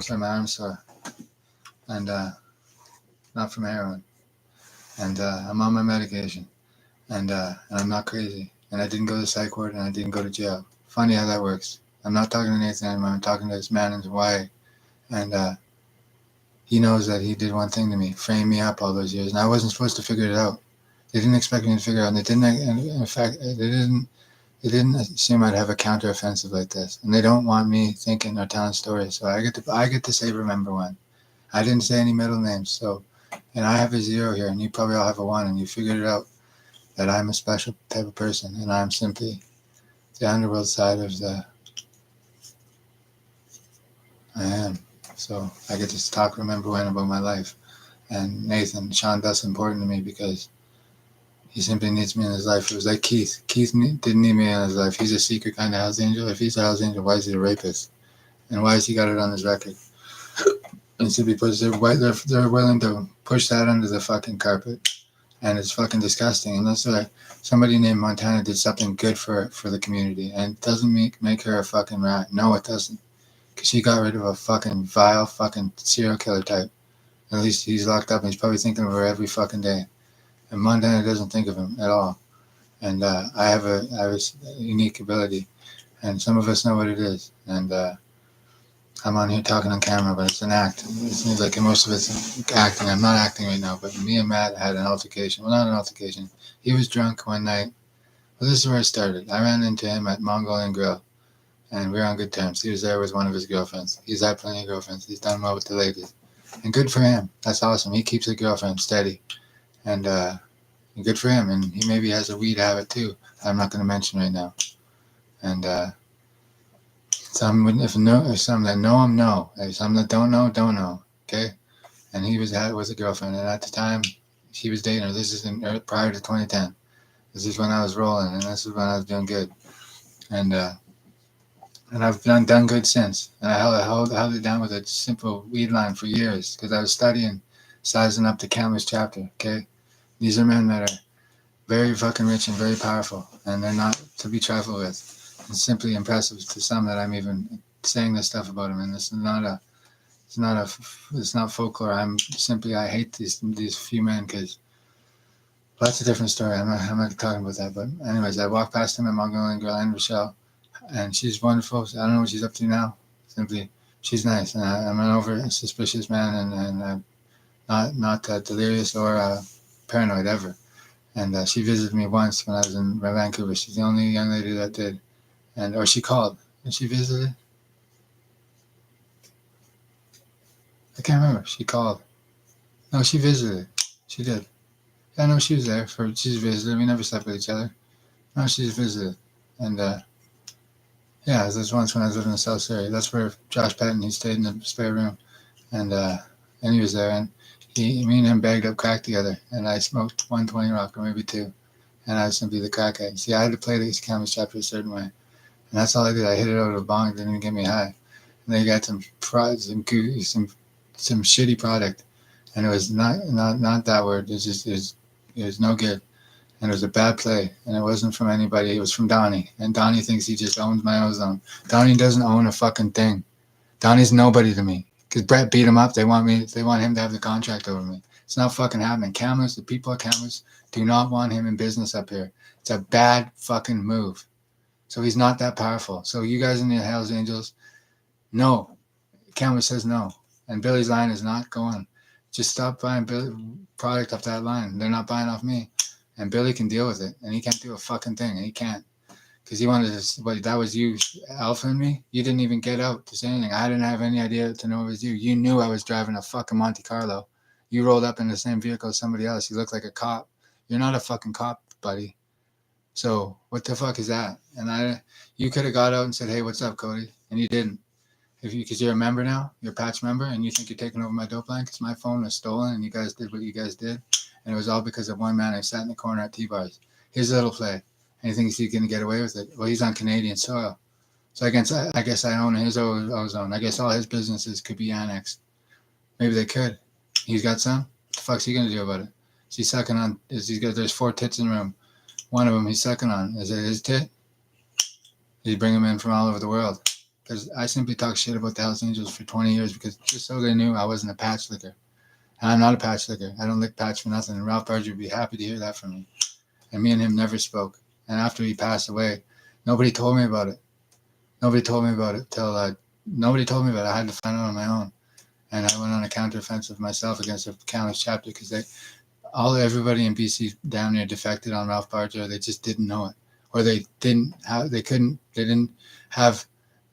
Sorry, my arm's sore, and not from heroin, and I'm on my medication, and I'm not crazy, and I didn't go to psych ward, and I didn't go to jail. Funny how that works. I'm not talking to Nathan anymore. I'm talking to this man in Hawaii, and he knows that he did one thing to me, frame me up all those years, and I wasn't supposed to figure it out. They didn't expect me to figure it out. And they didn't. In fact, they didn't They didn't assume I'd have a counteroffensive like this, and they don't want me thinking or telling stories. So I get to say remember when. I didn't say any middle names, so and I have a 0 here, and you probably all have a 1, and you figured it out that I'm a special type of person, and I'm simply the underworld side of the I am. So I get to talk remember when about my life. And Nathan, Sean, that's important to me because he simply needs me in his life. It was like Keith. Didn't need me in his life. He's a secret kind of Hells Angel. If he's a Hells Angel, why is he a rapist? And why has he got it on his record? And simply because they're willing to push that under the fucking carpet. And it's fucking disgusting. Unless somebody named Montana did something good for the community. And it doesn't make her a fucking rat. No, it doesn't. Because she got rid of a fucking vile fucking serial killer type. At least he's locked up and he's probably thinking of her every fucking day. And Montana doesn't think of him at all. And I have a unique ability, and some of us know what it is. And I'm on here talking on camera, but it's an act. It seems like most of it's acting. I'm not acting right now, but me and Matt had an altercation. Well, not an altercation. He was drunk one night. Well, this is where it started. I ran into him at Mongolian Grill, and we were on good terms. He was there with one of his girlfriends. He's had plenty of girlfriends. He's done well with the ladies. And good for him. That's awesome. He keeps a girlfriend steady. And good for him. And he maybe has a weed habit too. I'm not going to mention right now. And some that know him know. Some that don't know. Okay. And he was with a girlfriend, and at the time he was dating her. This is prior to 2010. This is when I was rolling, and this is when I was doing good. And I've done good since. And I held it down with a simple weed line for years because I was studying, sizing up the countless chapter. Okay. These are men that are very fucking rich and very powerful, and they're not to be trifled with. It's simply impressive to some that I'm even saying this stuff about them, and it's not folklore. I hate these few men because that's a different story. I'm not talking about that. But anyways, I walked past him at Mongolian Girl and Rochelle, and she's wonderful. I don't know what she's up to now. Simply, she's nice, and I'm an over suspicious man, and not delirious or paranoid ever. And she visited me once when I was in Vancouver. She's the only young lady that did. Or she called. And she visited? I can't remember. She called. No, she visited. She did. Yeah, no, she was there. She's visited. We never slept with each other. No, she's visited. And yeah, there's once when I was living in South Surrey. That's where Josh Patton, he stayed in the spare room. And he was there. And me and him bagged up crack together. And I smoked 120 rock, or maybe 2. And I was simply the crackhead. See, I had to play this Camus chapter a certain way. And that's all I did. I hit it out of a bong. It didn't even get me high. And they got some shitty product. And it was not that word. It was no good. And it was a bad play. And it wasn't from anybody. It was from Donnie. And Donnie thinks he just owns my ozone. Donnie doesn't own a fucking thing. Donnie's nobody to me. Because Brett beat him up. They want him to have the contract over me. It's not fucking happening. Camus, the people at Camus do not want him in business up here. It's a bad fucking move. So he's not that powerful. So you guys in the Hells Angels, no. Camus says no. And Billy's line is not going. Just stop buying product off that line. They're not buying off me. And Billy can deal with it. And he can't do a fucking thing. And he can't. Because he wanted to, but that was you alphaing me. You didn't even get out to say anything. I didn't have any idea to know it was you. You knew I was driving a fucking Monte Carlo. You rolled up in the same vehicle as somebody else. You look like a cop. You're not a fucking cop, buddy. So what the fuck is that? And you could have got out and said, hey, what's up, Cody? And you didn't. Because you're a member now, you're a patch member, and you think you're taking over my dope line because my phone was stolen and you guys did what you guys did. And it was all because of one man who sat in the corner at T-Bars. His little play. And he thinks he's going to get away with it. Well, he's on Canadian soil. So I guess I own his ozone. I guess all his businesses could be annexed. Maybe they could. He's got some. What the fuck's he going to do about it? He's sucking on, there's 4 tits in the room. One of them he's sucking on. Is it his tit? Did he bring them in from all over the world? Because I simply talk shit about the Hells Angels for 20 years because just so they knew I wasn't a patch licker. And I'm not a patch licker. I don't lick patch for nothing. And Ralph Barger would be happy to hear that from me. And me and him never spoke. And after he passed away, nobody told me about it. Nobody told me about it nobody told me about it. I had to find out on my own. And I went on a counteroffensive myself against the countless chapter because everybody in BC down there defected on Ralph Barger. They just didn't know it. or they didn't have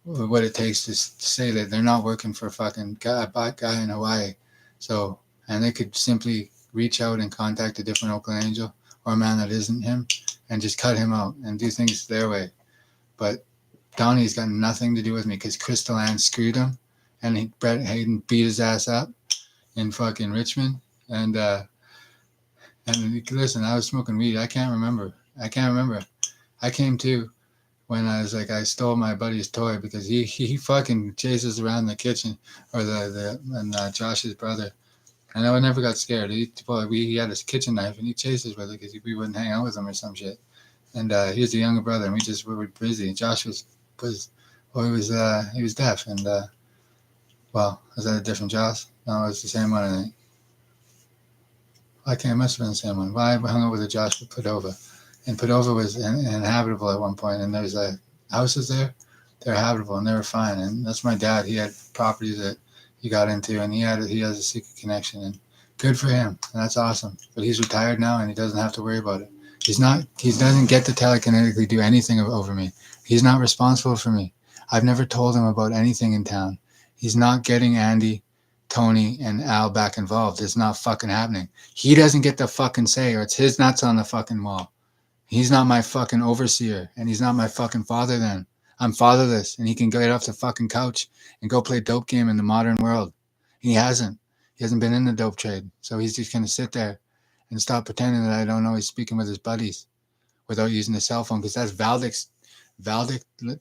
what it takes to say that they're not working for a fucking black guy in Hawaii. So, and they could simply reach out and contact a different Oakland Angel or a man that isn't him and just cut him out and do things their way. But Donnie's got nothing to do with me because Crystal Ann screwed him and Brett Hayden beat his ass up in fucking Richmond. And listen, I was smoking weed. I can't remember. I came to when I was like, I stole my buddy's toy because he fucking chases around the kitchen or Josh's brother. And I never got scared. He had his kitchen knife and he chases with it because we wouldn't hang out with him or some shit. And he was the younger brother and we were busy. Josh was he was deaf and well, was that a different Josh? No, it was the same one, I think. It must have been the same one. Well, I hung out with a Josh with Padova. And Padova was inhabitable at one point, and there's houses there. They're habitable, and they were fine. And that's my dad. He had properties that he got into, and he has a secret connection, and good for him. And that's awesome. But he's retired now, and he doesn't have to worry about it. He doesn't get to telekinetically do anything over me. He's not responsible for me. I've never told him about anything in town. He's not getting Andy, Tony, and Al back involved. It's not fucking happening. He doesn't get the fucking say, or it's his nuts on the fucking wall. He's not my fucking overseer, and he's not my fucking father then. I'm fatherless, and he can get off the fucking couch and go play dope game in the modern world. He hasn't. He hasn't been in the dope trade, so he's just going to sit there and stop pretending that I don't know he's speaking with his buddies without using the cell phone, because that's Valdic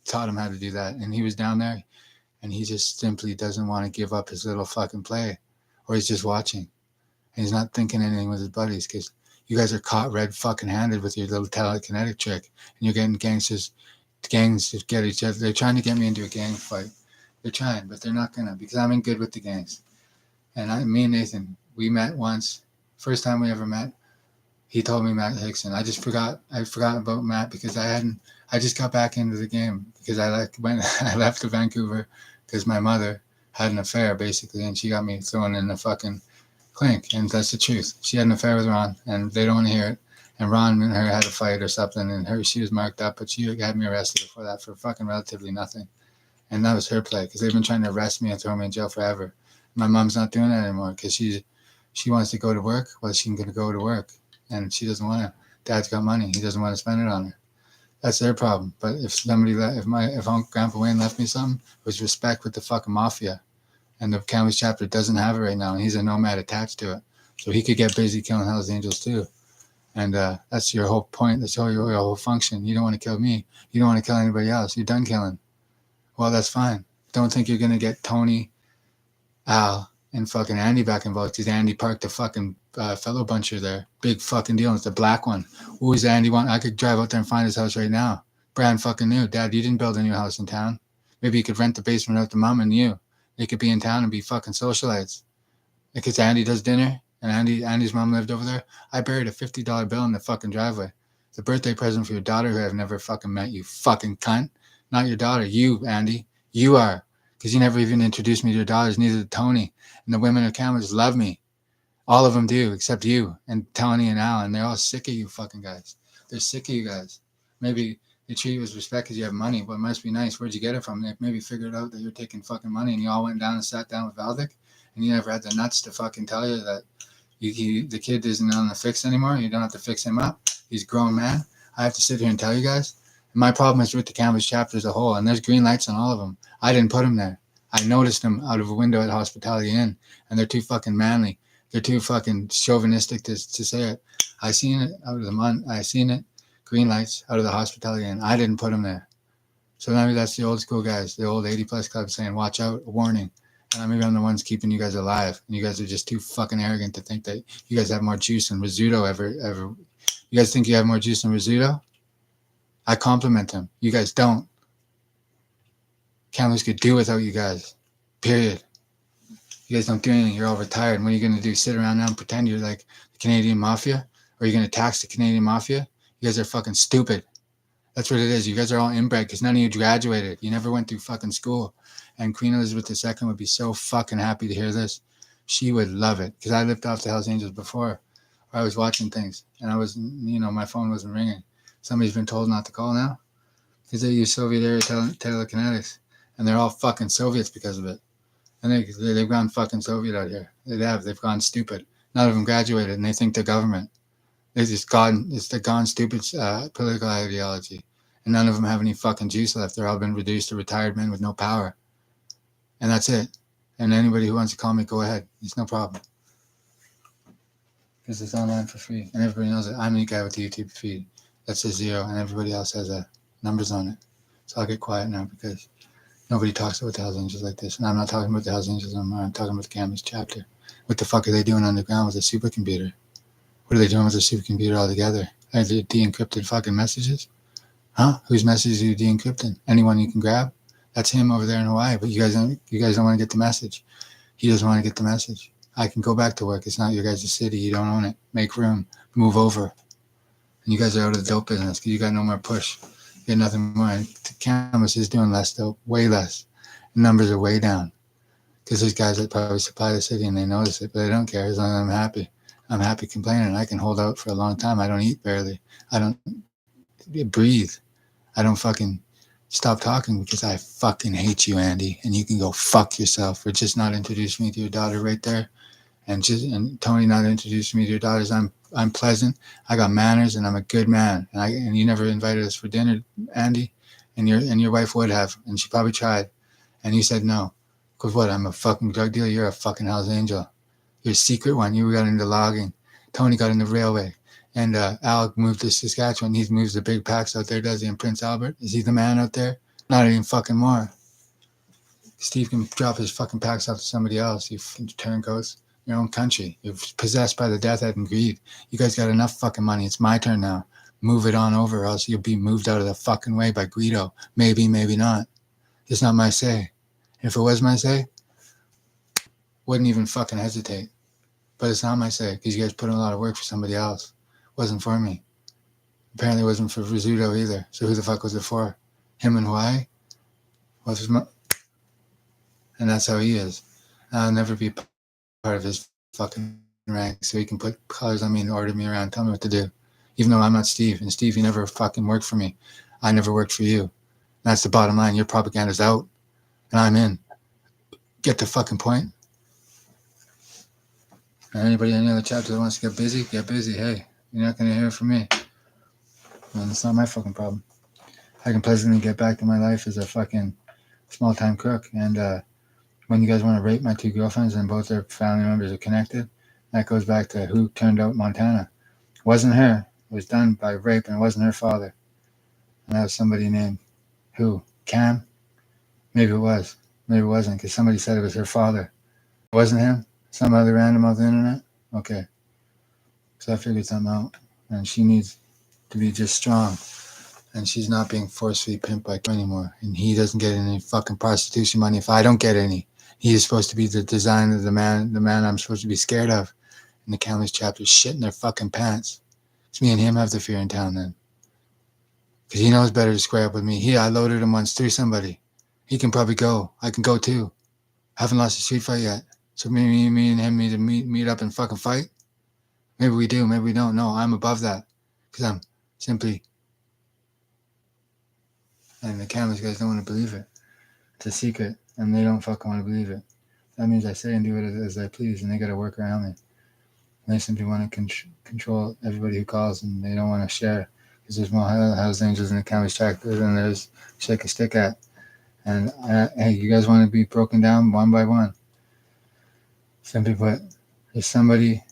taught him how to do that, and he was down there, and he just simply doesn't want to give up his little fucking play, or he's just watching, and he's not thinking anything with his buddies, because you guys are caught red fucking handed with your little telekinetic trick, and you're getting gangs to get each other. They're trying to get me into a gang fight. They're trying, but they're not gonna, because I'm in good with the gangs. And me and Nathan, we met once. First time we ever met, he told me Matt Hickson. I forgot about Matt because I just got back into the game because I left to Vancouver because my mother had an affair basically, and she got me thrown in the fucking clink, and that's the truth. She had an affair with Ron, and they don't want to hear it. And Ron and her had a fight or something, and she was marked up, but she had me arrested for that for fucking relatively nothing. And that was her play, because they've been trying to arrest me and throw me in jail forever. My mom's not doing that anymore because she wants to go to work. Well, she's going to go to work, and she doesn't want to. Dad's got money. He doesn't want to spend it on her. That's their problem. But if Grandpa Wayne left me something, it was respect with the fucking mafia. And the Kamloops chapter doesn't have it right now, and he's a nomad attached to it. So he could get busy killing Hell's Angels too. And that's your whole point. That's your whole function. You don't want to kill me. You don't want to kill anybody else. You're done killing. Well, that's fine. Don't think you're going to get Tony, Al, and fucking Andy back involved, because Andy parked a fucking fellow buncher there. Big fucking deal. It's the black one. Who is Andy want? I could drive out there and find his house right now. Brand fucking new. Dad, you didn't build a new house in town. Maybe you could rent the basement out to Mom and you. They could be in town and be fucking socialites. Because Andy does dinner, and Andy's mom lived over there. I buried a $50 bill in the fucking driveway. It's a birthday present for your daughter who I've never fucking met, you fucking cunt. Not your daughter. You, Andy. You are. Because you never even introduced me to your daughters, neither did Tony. And the women of Kamloops love me. All of them do, except you and Tony and Al, and they're all sick of you fucking guys. They're sick of you guys. Maybe they treat you with respect because you have money, but it must be nice. Where'd you get it from? They maybe figured out that you're taking fucking money, and you all went down and sat down with Valdic, and you never had the nuts to fucking tell you that the kid isn't on the fix anymore. You don't have to fix him up. He's a grown man. I have to sit here and tell you guys. And my problem is with the Kamloops chapter as a whole, and there's green lights on all of them. I didn't put them there. I noticed them out of a window at Hospitality Inn, and they're too fucking manly. They're too fucking chauvinistic to say it. I seen it out of the month. I seen it. Green lights out of the Hospitality Inn. I didn't put them there. So maybe that's the old school guys, the old 80-plus club saying, watch out, a warning. And maybe I'm the ones keeping you guys alive. And you guys are just too fucking arrogant to think that you guys have more juice than Rizzuto ever. You guys think you have more juice than Rizzuto? I compliment them. You guys don't. Kamloops could do without you guys. Period. You guys don't do anything. You're all retired. What are you going to do? Sit around now and pretend you're like the Canadian Mafia? Or are you going to tax the Canadian Mafia? You guys are fucking stupid. That's what it is. You guys are all inbred because none of you graduated. You never went through fucking school. And Queen Elizabeth II would be so fucking happy to hear this. She would love it. Because I lived off the Hells Angels before. I was watching things. And I was, my phone wasn't ringing. Somebody's been told not to call now because they use Soviet-era telekinetics, and they're all fucking Soviets because of it. And they've gone fucking Soviet out here. They've gone stupid. None of them graduated, and they think they're government. It's the gone stupid political ideology. And none of them have any fucking juice left. They're all been reduced to retired men with no power. And that's it. And anybody who wants to call me, go ahead. It's no problem. Because it's online for free. And everybody knows it. I'm the guy with the YouTube feed. That's a 0, and everybody else has numbers on it. So I'll get quiet now because nobody talks about the Hells Angels like this. And I'm not talking about the Hells Angels anymore. I'm talking about the Camus chapter. What the fuck are they doing underground with a supercomputer? What are they doing with a supercomputer altogether? Are they de-encrypted fucking messages? Huh? Whose messages are you de-encrypting? Anyone you can grab? That's him over there in Hawaii. But you guys don't want to get the message. He doesn't want to get the message. I can go back to work. It's not your guys' city. You don't own it. Make room. Move over. And you guys are out of the dope business because you got no more push. You got nothing more. The Camus is doing less dope. Way less. The numbers are way down. Because there's guys that probably supply the city and they notice it, but they don't care as long as I'm happy. I'm happy complaining. I can hold out for a long time. I don't eat barely. I don't breathe. I don't fucking stop talking because I fucking hate you, Andy. And you can go fuck yourself for just not introducing me to your daughter right there. And Tony not introducing me to your daughters. I'm pleasant. I got manners and I'm a good man. And you never invited us for dinner, Andy. And your wife would have. And she probably tried. And you said no. Because what? I'm a fucking drug dealer. You're a fucking Hells Angel. You're a secret one. You got into logging. Tony got into railway. And Al moved to Saskatchewan. He moves the big packs out there, does he, in Prince Albert? Is he the man out there? Not even fucking more. Steve can drop his fucking packs off to somebody else. You turncoats. Your own country. You're possessed by the death head and greed. You guys got enough fucking money. It's my turn now. Move it on over, or else you'll be moved out of the fucking way by Guido. Maybe, maybe not. It's not my say. If it was my say, wouldn't even fucking hesitate. But it's not my say, because you guys put in a lot of work for somebody else. It wasn't for me. Apparently it wasn't for Rizzuto either. So who the fuck was it for? Him in Hawaii? And that's how he is. I'll never be part of his fucking rank, so he can put collars on me and order me around, tell me what to do. Even though I'm not Steve. And Steve, you never fucking worked for me. I never worked for you. That's the bottom line. Your propaganda's out, and I'm in. Get the fucking point? And anybody in any other chapter that wants to get busy, hey, you're not going to hear from me. And it's not my fucking problem. I can pleasantly get back to my life as a fucking small-time crook. And when you guys want to rape my 2 girlfriends and both their family members are connected, that goes back to who turned out Montana. It wasn't her. It was done by rape, and it wasn't her father. And that was somebody named who? Cam? Maybe it was. Maybe it wasn't, because somebody said it was her father. It wasn't him? Some other random off the internet? Okay. So I figured something out. And she needs to be just strong. And she's not being forcefully pimped by Kim anymore. And he doesn't get any fucking prostitution money if I don't get any. He is supposed to be the designer, the man I'm supposed to be scared of. And the Camus chapter shitting their fucking pants. It's me and him have the fear in town then. Because he knows better to square up with me. I loaded him once through somebody. He can probably go. I can go too. I haven't lost a street fight yet. So me and him need to meet up and fucking fight? Maybe we do, maybe we don't. No, I'm above that. Because I'm simply... And the Camus guys don't want to believe it. It's a secret, and they don't fucking want to believe it. That means I say and do it as I please, and they got to work around me. And they simply want to control everybody who calls, and they don't want to share. Because there's more Hells Angels in the Camus chapter than there's shake a stick at. And hey, you guys want to be broken down one by one. Simply put, there's somebody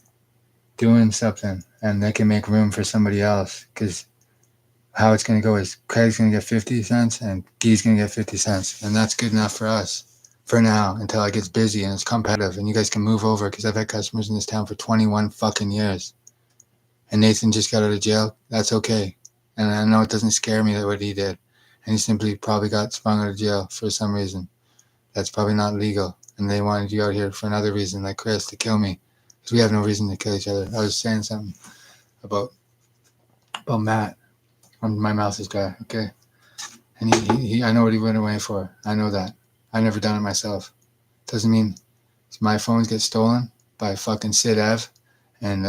doing something, and they can make room for somebody else. Because how it's going to go is Craig's going to get 50 cents and Guy's going to get 50 cents. And that's good enough for us for now until it gets busy and it's competitive and you guys can move over, because I've had customers in this town for 21 fucking years. And Nathan just got out of jail. That's okay. And I know it doesn't scare me that what he did. And he simply probably got sprung out of jail for some reason. That's probably not legal. And they wanted you out here for another reason, like Chris, to kill me. Because we have no reason to kill each other. I was saying something about Matt. My mouth is dry, okay? And he I know what he went away for. I know that. I never done it myself. Doesn't mean my phones get stolen by fucking Sid Ev and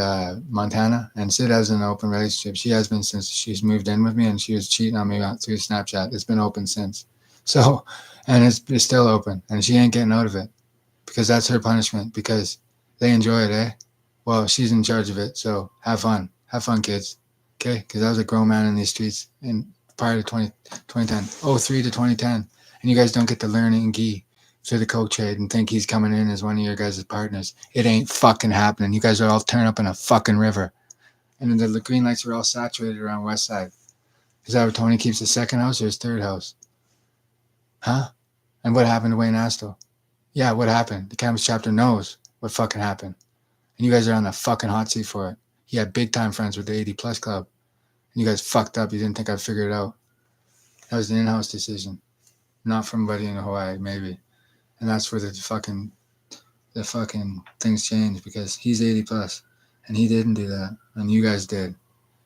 Montana. And Sid has an open relationship. She has been since she's moved in with me, and she was cheating on me through Snapchat. It's been open since. So, and it's still open, and she ain't getting out of it because that's her punishment because they enjoy it, eh? Well, she's in charge of it, so have fun, kids. Okay, because I was a grown man in these streets in prior to 2010, 03 to 2010, and you guys don't get to learn and gee through the coke trade and think he's coming in as one of your guys' partners. It ain't fucking happening. You guys are all turned up in a fucking river, and then the green lights are all saturated around West Side. Is that where Tony keeps his second house or his third house? Huh? And what happened to Wayne Astle? Yeah, what happened? The Campus chapter knows what fucking happened. And you guys are on the fucking hot seat for it. He had big time friends with the 80 plus club. And you guys fucked up. You didn't think I'd figure it out. That was an in-house decision. Not from somebody in Hawaii, maybe. And that's where the fucking things changed because he's 80 plus and he didn't do that. And you guys did.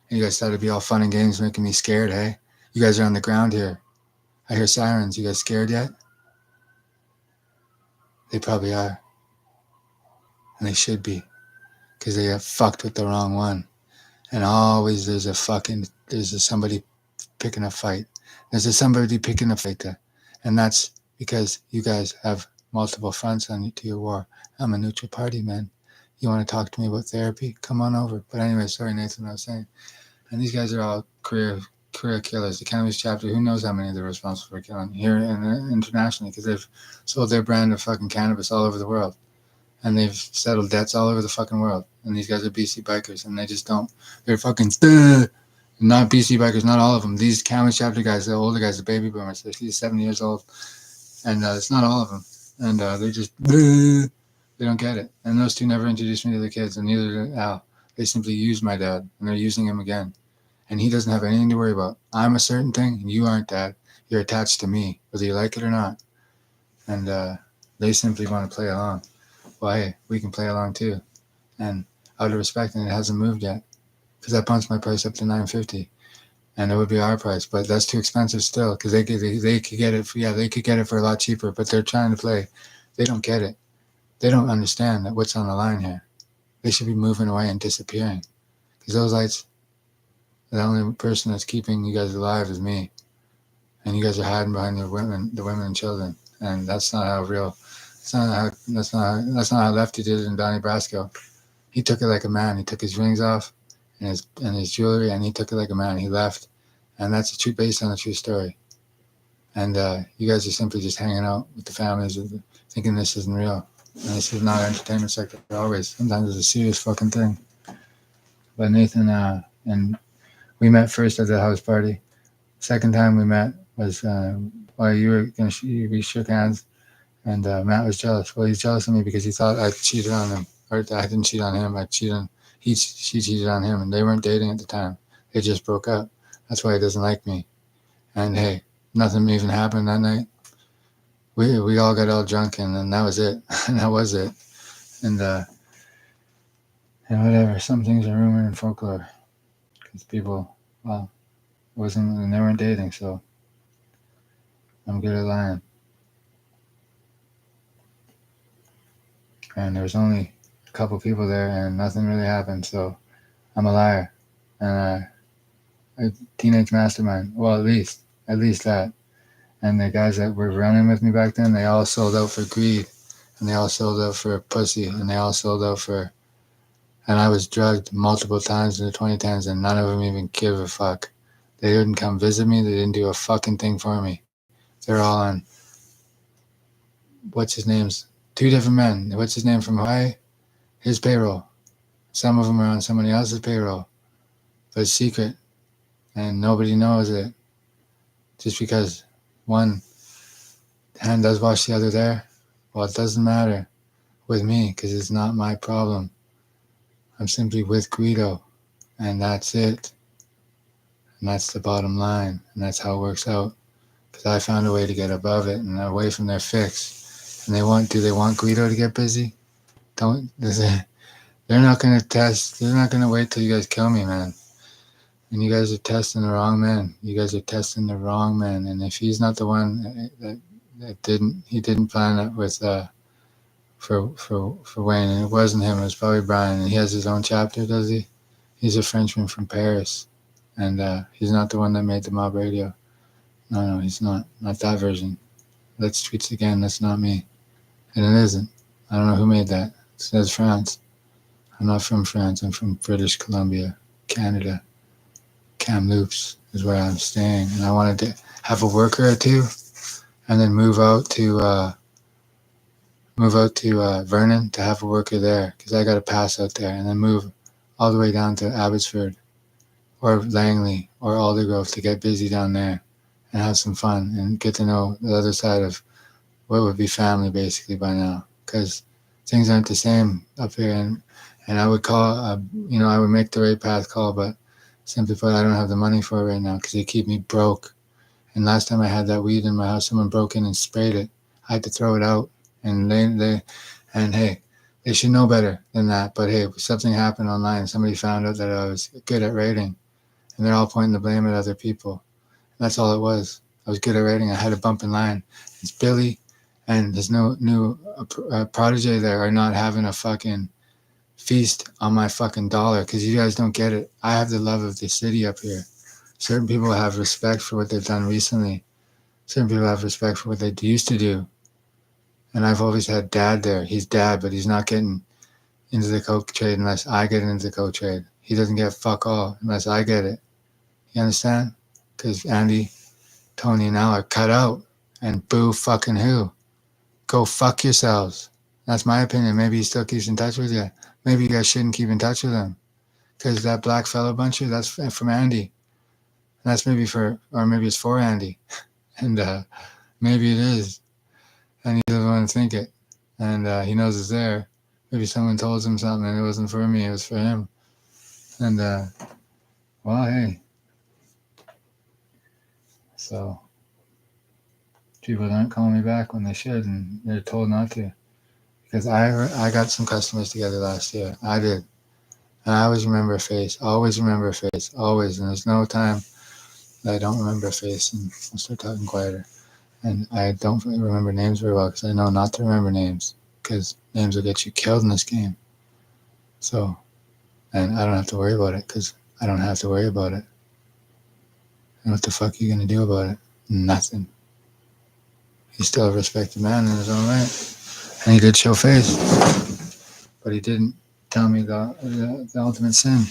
And you guys thought it'd be all fun and games making me scared, hey? You guys are on the ground here. I hear sirens. You guys scared yet? They probably are. And they should be. Because they got fucked with the wrong one. And always there's somebody picking a fight. There's somebody picking a fight there. And that's because you guys have multiple fronts on to your war. I'm a neutral party, man. You want to talk to me about therapy? Come on over. But anyway, sorry, Nathan, I was saying. And these guys are all career killers. The Cannabis chapter, who knows how many they're responsible for killing here and internationally because they've sold their brand of fucking cannabis all over the world. And they've settled debts all over the fucking world. And these guys are BC bikers, and they just don't. They're fucking not BC bikers, not all of them. These Cannabis chapter guys, the older guys, the baby boomers, they're 70 years old, and it's not all of them. And they just they don't get it. And those two never introduced me to their kids, and neither did Al. They simply used my dad, and they're using him again. And he doesn't have anything to worry about. I'm a certain thing, and you aren't, Dad. You're attached to me, whether you like it or not. And they simply want to play along. Well, hey, we can play along too. And out of respect, and it hasn't moved yet. Because I bumped my price up to $9.50. And it would be our price, but that's too expensive still. Because they could get it, they could get it for a lot cheaper. But they're trying to play. They don't get it. They don't understand that what's on the line here. They should be moving away and disappearing. Because those lights, the only person that's keeping you guys alive is me. And you guys are hiding behind the women and children. And that's not how real. That's not how Lefty did it in Donnie Brasco. He took it like a man. He took his rings off and his jewelry, and he took it like a man. He left, and that's based on a true story. And you guys are simply just hanging out with the families, thinking this isn't real. And this is not entertainment sector always. Sometimes it's a serious fucking thing. But Nathan and we met first at the house party. Second time we met was while we shook hands. And Matt was jealous. Well, he's jealous of me because he thought I cheated on him. Or I didn't cheat on him. She cheated on him, and they weren't dating at the time. They just broke up. That's why he doesn't like me. And hey, nothing even happened that night. We all got all drunk, and then that was it. And that was it. And whatever. Some things are rumor and folklore because people, well, they weren't dating, so I'm good at lying. And there was only a couple people there, and nothing really happened. So I'm a liar, and a teenage mastermind. Well, at least that. And the guys that were running with me back then, they all sold out for greed, and they all sold out for pussy, and they all sold out for. And I was drugged multiple times in the 2010s, and none of them even give a fuck. They didn't come visit me. They didn't do a fucking thing for me. They're all on. What's his name's? Two different men. What's his name from Hawaii? His payroll. Some of them are on somebody else's payroll. But it's secret. And nobody knows it. Just because one hand does wash the other there. Well, it doesn't matter with me because it's not my problem. I'm simply with Guido. And that's it. And that's the bottom line. And that's how it works out. Because I found a way to get above it and away from their fix. And do they want Guido to get busy? They're not going to test. They're not going to wait till you guys kill me, man. And you guys are testing the wrong man. You guys are testing the wrong man. And if he's not the one he didn't plan it with for Wayne, and it wasn't him. It was probably Brian, and he has his own chapter, does he? He's a Frenchman from Paris, and he's not the one that made the mob radio. No, he's not that version. Let's tweets again. That's not me, and it isn't. I don't know who made that. It says France. I'm not from France. I'm from British Columbia, Canada. Kamloops is where I'm staying, and I wanted to have a worker or two, and then move out to Vernon to have a worker there, because I got a pass out there, and then move all the way down to Abbotsford or Langley or Aldergrove to get busy down there and have some fun and get to know the other side of what would be family basically by now, because things aren't the same up here, and I would call, I would make the right path call, but simply put, I don't have the money for it right now because they keep me broke. And last time I had that weed in my house, someone broke in and sprayed it. I had to throw it out, and hey, they should know better than that. But hey, something happened online. Somebody found out that I was good at writing, and they're all pointing the blame at other people. And that's all it was. I was good at writing. I had a bump in line. It's Billy and his new protege there are not having a fucking feast on my fucking dollar, because you guys don't get it. I have the love of the city up here. Certain people have respect for what they've done recently. Certain people have respect for what they used to do. And I've always had dad there. He's dad, but he's not getting into the coke trade unless I get into the coke trade. He doesn't get fuck all unless I get it. You understand? Because Andy, Tony, and Al are cut out. And boo fucking who? Go fuck yourselves. That's my opinion. Maybe he still keeps in touch with you. Maybe you guys shouldn't keep in touch with him. Because that black fellow buncher, that's from Andy. And that's maybe it's for Andy. And maybe it is. And he doesn't want to think it. And he knows it's there. Maybe someone told him something and it wasn't for me, it was for him. And, well, hey. So, people aren't calling me back when they should, and they're told not to. Because I got some customers together last year. I did. And I always remember a face. Always remember a face. Always. And there's no time that I don't remember a face, and I'll start talking quieter. And I don't remember names very well because I know not to remember names, because names will get you killed in this game. So, and I don't have to worry about it because I don't have to worry about it. And what the fuck are you going to do about it? Nothing. He's still a respected man in his own right. And he did show face. But he didn't tell me the ultimate sin.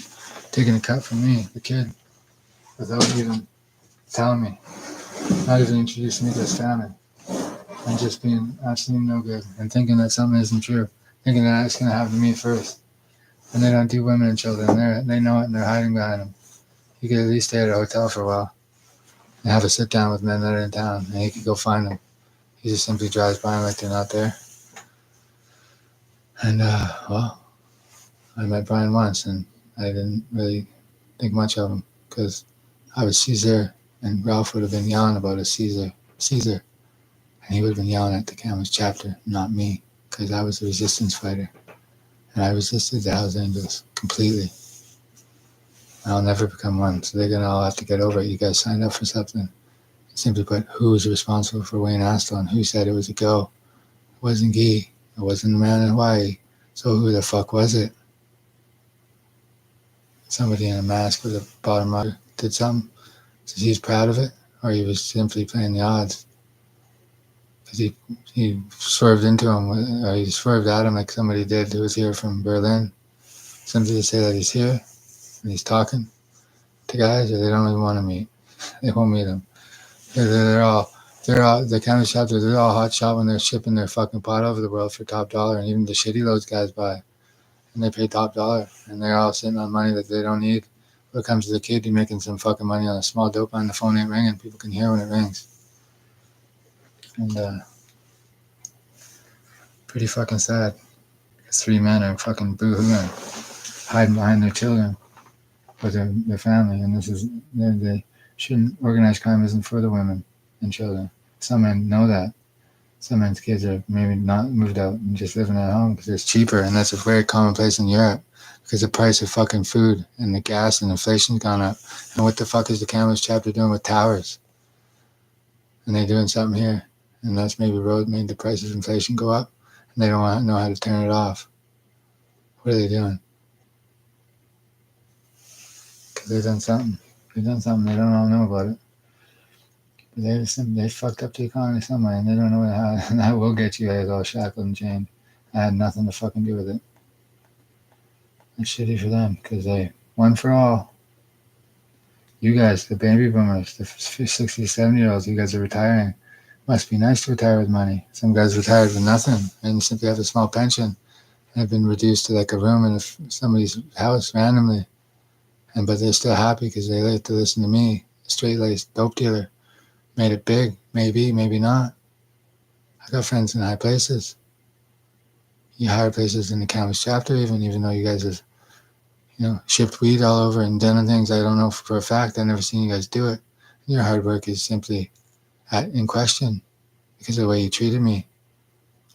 Taking a cut from me, the kid, without even telling me. Not even introducing me to his family. And just being absolutely no good. And thinking that something isn't true. Thinking that it's going to happen to me first. And they don't do women and children. They know it and they're hiding behind them. He could at least stay at a hotel for a while. And have a sit down with men that are in town. And he could go find them. He just simply drives by them like they're not there. And, well, I met Brian once, and I didn't really think much of him, because I was Caesar, and Ralph would have been yelling about a Caesar, and he would have been yelling at the Camel's chapter, not me, because I was a resistance fighter, and I resisted the Hells Angels completely. I'll never become one, so they're going to all have to get over it. You guys signed up for something. Simply put, who was responsible for Wayne Aston? Who said it was a go? It wasn't Guy. It wasn't the man in Hawaii. So who the fuck was it? Somebody in a mask with a bottom up did something? So he's proud of it? Or he was simply playing the odds? Because he swerved into him, or he swerved at him like somebody did who was here from Berlin. Simply to say that he's here, and he's talking to guys that they don't even want to meet. They won't meet him. They're all the county chapter, they're all hot shot when they're shipping their fucking pot over the world for top dollar, and even the shitty loads guys buy, and they pay top dollar, and they're all sitting on money that they don't need. When it comes to the kid, you're making some fucking money on a small dope line, the phone ain't ringing, people can hear when it rings. And pretty fucking sad. 3 men are fucking boo-hooing, hiding behind their children with their family, and they shouldn't. Organized crime isn't for the women and children. Some men know that. Some men's kids are maybe not moved out and just living at home because it's cheaper, and that's a very commonplace in Europe because the price of fucking food and the gas and inflation's gone up. And what the fuck is the Camel's chapter doing with towers? And they're doing something here, and that's maybe made the price of inflation go up. and they don't know how to turn it off. What are they doing? Because they've done something. They've done something. They don't all know about it. But they fucked up the economy somewhere, and they don't know how. And that will get you guys all shackled and chained. I had nothing to fucking do with it. It's shitty for them because they, one for all, you guys, the baby boomers, the 60, 70-year-olds, you guys are retiring. Must be nice to retire with money. Some guys retired with nothing and simply have a small pension and have been reduced to like a room in somebody's house randomly. But they're still happy because they like to listen to me, a straight-laced dope dealer. Made it big, maybe, maybe not. I got friends in high places. You higher places in the campus chapter, even though you guys have, shipped weed all over and done things I don't know for a fact. I've never seen you guys do it. Your hard work is simply in question because of the way you treated me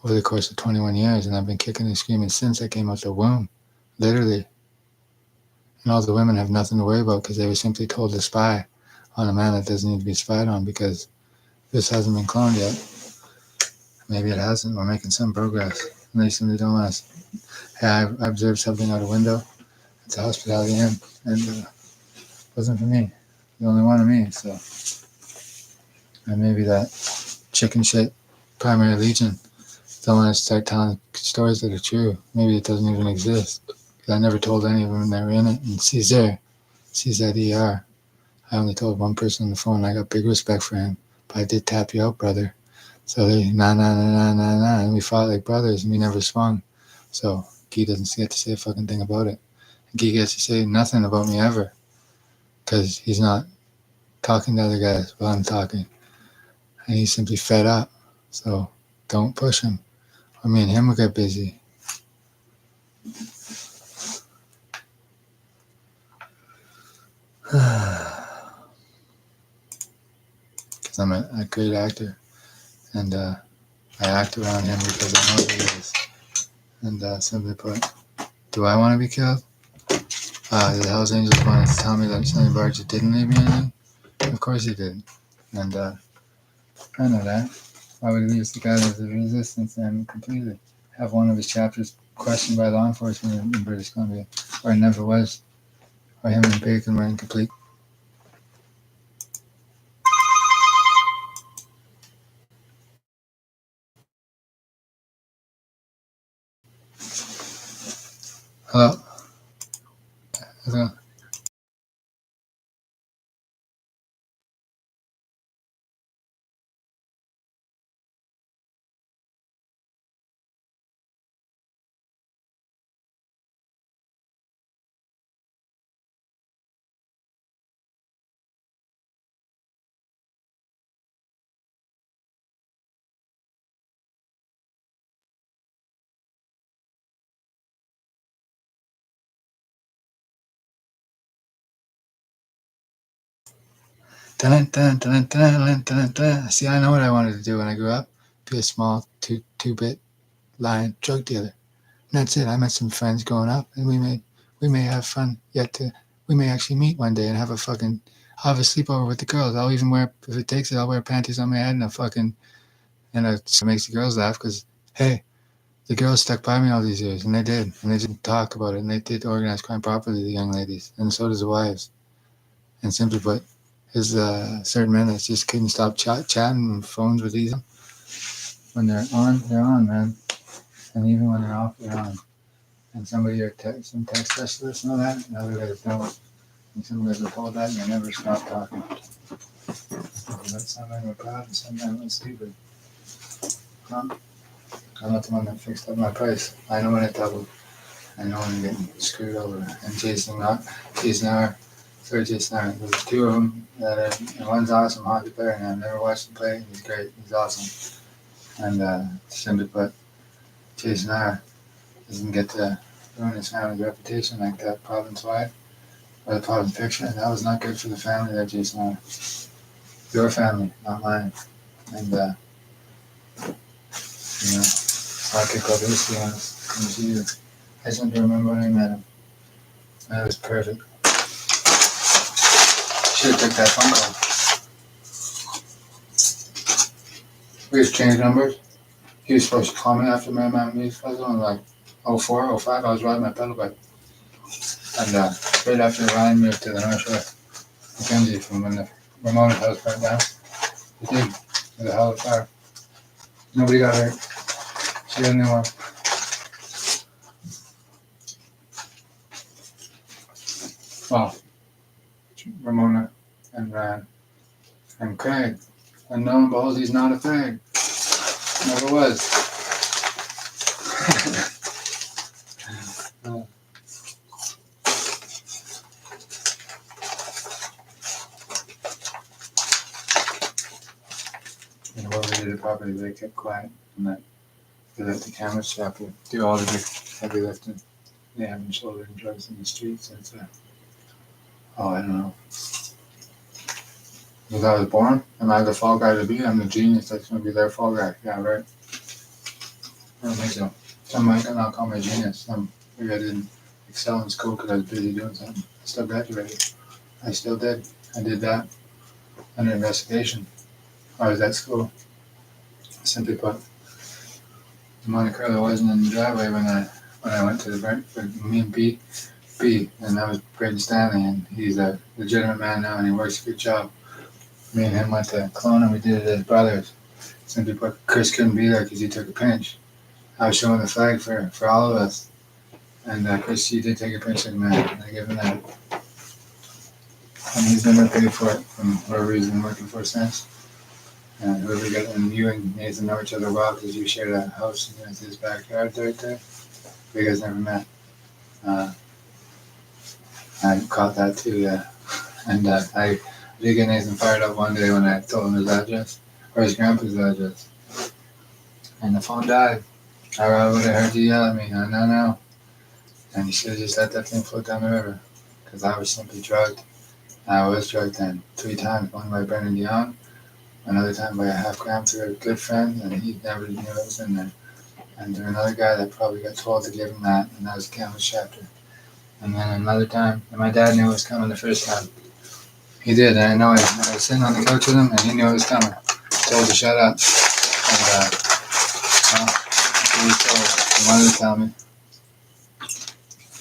over the course of 21 years, and I've been kicking and screaming since I came out the womb, literally. And all the women have nothing to worry about because they were simply told to spy on a man that doesn't need to be spied on because this hasn't been cloned yet. Maybe it hasn't. We're making some progress. And they simply don't want us. Hey, I observed something out a window. It's a hospitality inn, and it wasn't for me. The only one of me, so. And maybe that chicken shit primary legion don't want to start telling stories that are true. Maybe it doesn't even exist. Because I never told any of them when they were in it. And Caesar, C-Z-E-R, I only told one person on the phone. I got big respect for him. But I did tap you out, brother. So they, nah, and we fought like brothers, and we never swung. So Guy doesn't get to say a fucking thing about it. And Guy gets to say nothing about me ever. Because he's not talking to other guys while I'm talking. And he's simply fed up. So don't push him. Or me and him will get busy. Because I'm a great actor. And I act around him because I know who he is. And simply put, do I want to be killed? The Hells Angels wanted to tell me that Sonny Barger didn't leave me anything? Of course he did. And I know that. Why would he leave the guy as a resistance and completely have one of his chapters questioned by law enforcement in British Columbia? Or it never was. Or him and Bacon were incomplete. Hello? Hello? See, I know what I wanted to do when I grew up. Be a small two-bit line drug dealer. And that's it. I met some friends growing up, and we may have fun we may actually meet one day and have I'll have a sleepover with the girls. I'll even wear, if it takes it, I'll wear panties on my head and it makes the girls laugh because, hey, the girls stuck by me all these years, and they did. And they didn't talk about it, and they did organize crime properly, the young ladies, and so does the wives. And simply put, there's certain men that just couldn't stop chatting. Phones were easy. When they're on, man. And even when they're off, they're on. And some tech specialists know that, and other guys don't. And some guys are told that, and they never stop talking. But some men were proud, and some men were stupid. I'm not the one that fixed up my price. I know when it doubled. I know when I'm getting screwed over. And Jason R. There's two of them and one's awesome hockey player, and I've never watched him play. He's great. He's awesome. And simply put, Jason R. doesn't get to ruin his family's reputation like that province-wide or the province picture. And that was not good for the family there, Jason R. Your family, not mine. And hockey club history on you. I just don't remember when I met him. That was perfect. Should have took that phone call. We just changed numbers. He was supposed to call me after my mountain music festival in like 04, 05. I was riding my pedal bike. And right after Ryan moved to the North Shore, Mackenzie from when the Ramona house burnt down, he did. It was a hell of a fire. Nobody got hurt. She got a new one. Well, Ramona and Ryan and Craig. And lo and behold, he's not a fag. Never was. And what we did it properly, they kept quiet and they let the camera shop do all the big heavy lifting. They haven't shouldered drugs in the streets since, I don't know. Since I was born, am I the fall guy to be? I'm the genius that's going to be their fall guy. Yeah, right. I don't think so. Some might not call me a genius. Maybe I didn't excel in school because I was busy doing something. I still graduated. I still did. I did that under investigation. I was at school. Simply put, the Monte Carlo wasn't in the driveway when I went to the Brentford. Me and B, and that was Braden Stanley, and he's a legitimate man now, and he works a good job. Me and him went to Kelowna, and we did it as brothers. Simply put, Chris couldn't be there because he took a pinch. I was showing the flag for all of us, and Chris, he did take a pinch of the man, and I give him that. And he's never paid for it from wherever he's been working for since. And whoever got, and you and Nathan know each other well because you shared a house in his backyard right there. You guys never met. I caught that too, yeah. And I did get Nathan fired up one day when I told him his address, or his grandpa's address. And the phone died. I would have heard you yell at me, no. And you should have just let that thing float down the river. Because I was simply drugged. I was drugged then 3 times, one by Brendan Dion, another time by a half gram through a good friend, and he never knew it was in there. And there another guy that probably got told to give him that, and that was a Campbell's chapter. And then another time, and my dad knew it was coming the first time. He did, and I know I was sitting on the couch with him, and he knew it was coming. Told to shut up. And he wanted to tell me.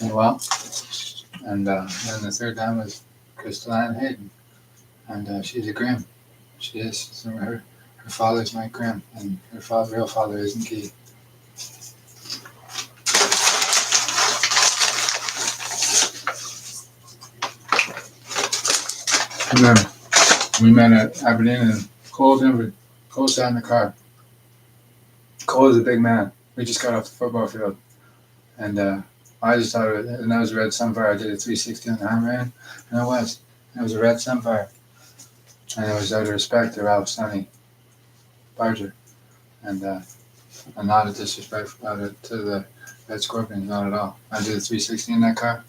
And well, and then the third time was Crystal Ann Hayden, and she's a Grimm. She is. So her father's Mike Grimm, and her real father isn't Key. And then we met at Aberdeen, and Cole sat in the car. Cole is a big man. We just got off the football field, and I just thought it was, and that was a red Sunfire. I did a 360 on the Hammerman, and it was a red Sunfire. And it was out of respect to Ralph Sonny Barger, and not a disrespect to the Red Scorpions, not at all. I did a 360 in that car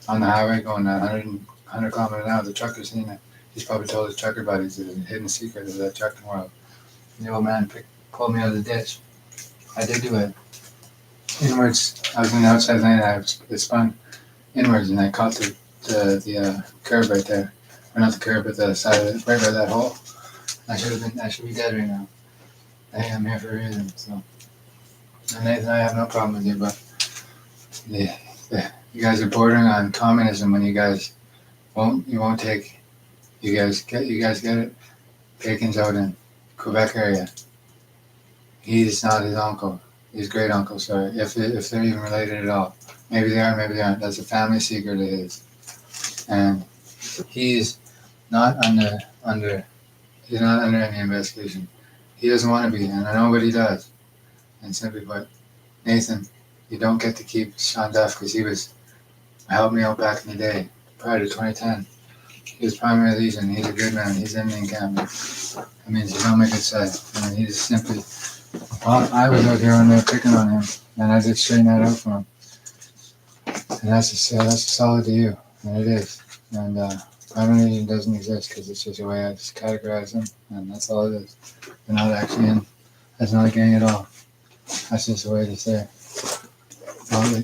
on the highway going at 100 kilometers an hour. The trucker seen it. He's probably told his trucker buddies it's a hidden secret of that trucking world. The old man pulled me out of the ditch. I did do it. Inwards, I was in the outside lane, it spun inwards, and I caught the curb right there. Or not the curb, but the side of it, right by that hole. I should be dead right now. I think I'm here for a reason, so. And Nathan, I have no problem with you, but you guys are bordering on communism when you guys won't take, you guys get it? Bacon's out in Quebec area. He's not his uncle. His great uncle, sorry. If they're even related at all. Maybe they are, maybe they aren't. That's a family secret of his. And he's not under any investigation. He doesn't want to be, and nobody does. And simply put, Nathan, you don't get to keep Sean Duff because he helped me out back in the day, prior to 2010. He was primary legion. He's a good man. He's Indian camp. That means you don't make it sad. I mean, he's simply. Well, I was out here when they were picking on him, and I did straighten that out for him. And that's a solid to you, and it is. And primary legion doesn't exist because it's just a way I just categorize them, and that's all it is. They're not actually in. That's not a gang at all. That's just a way to say it. Well,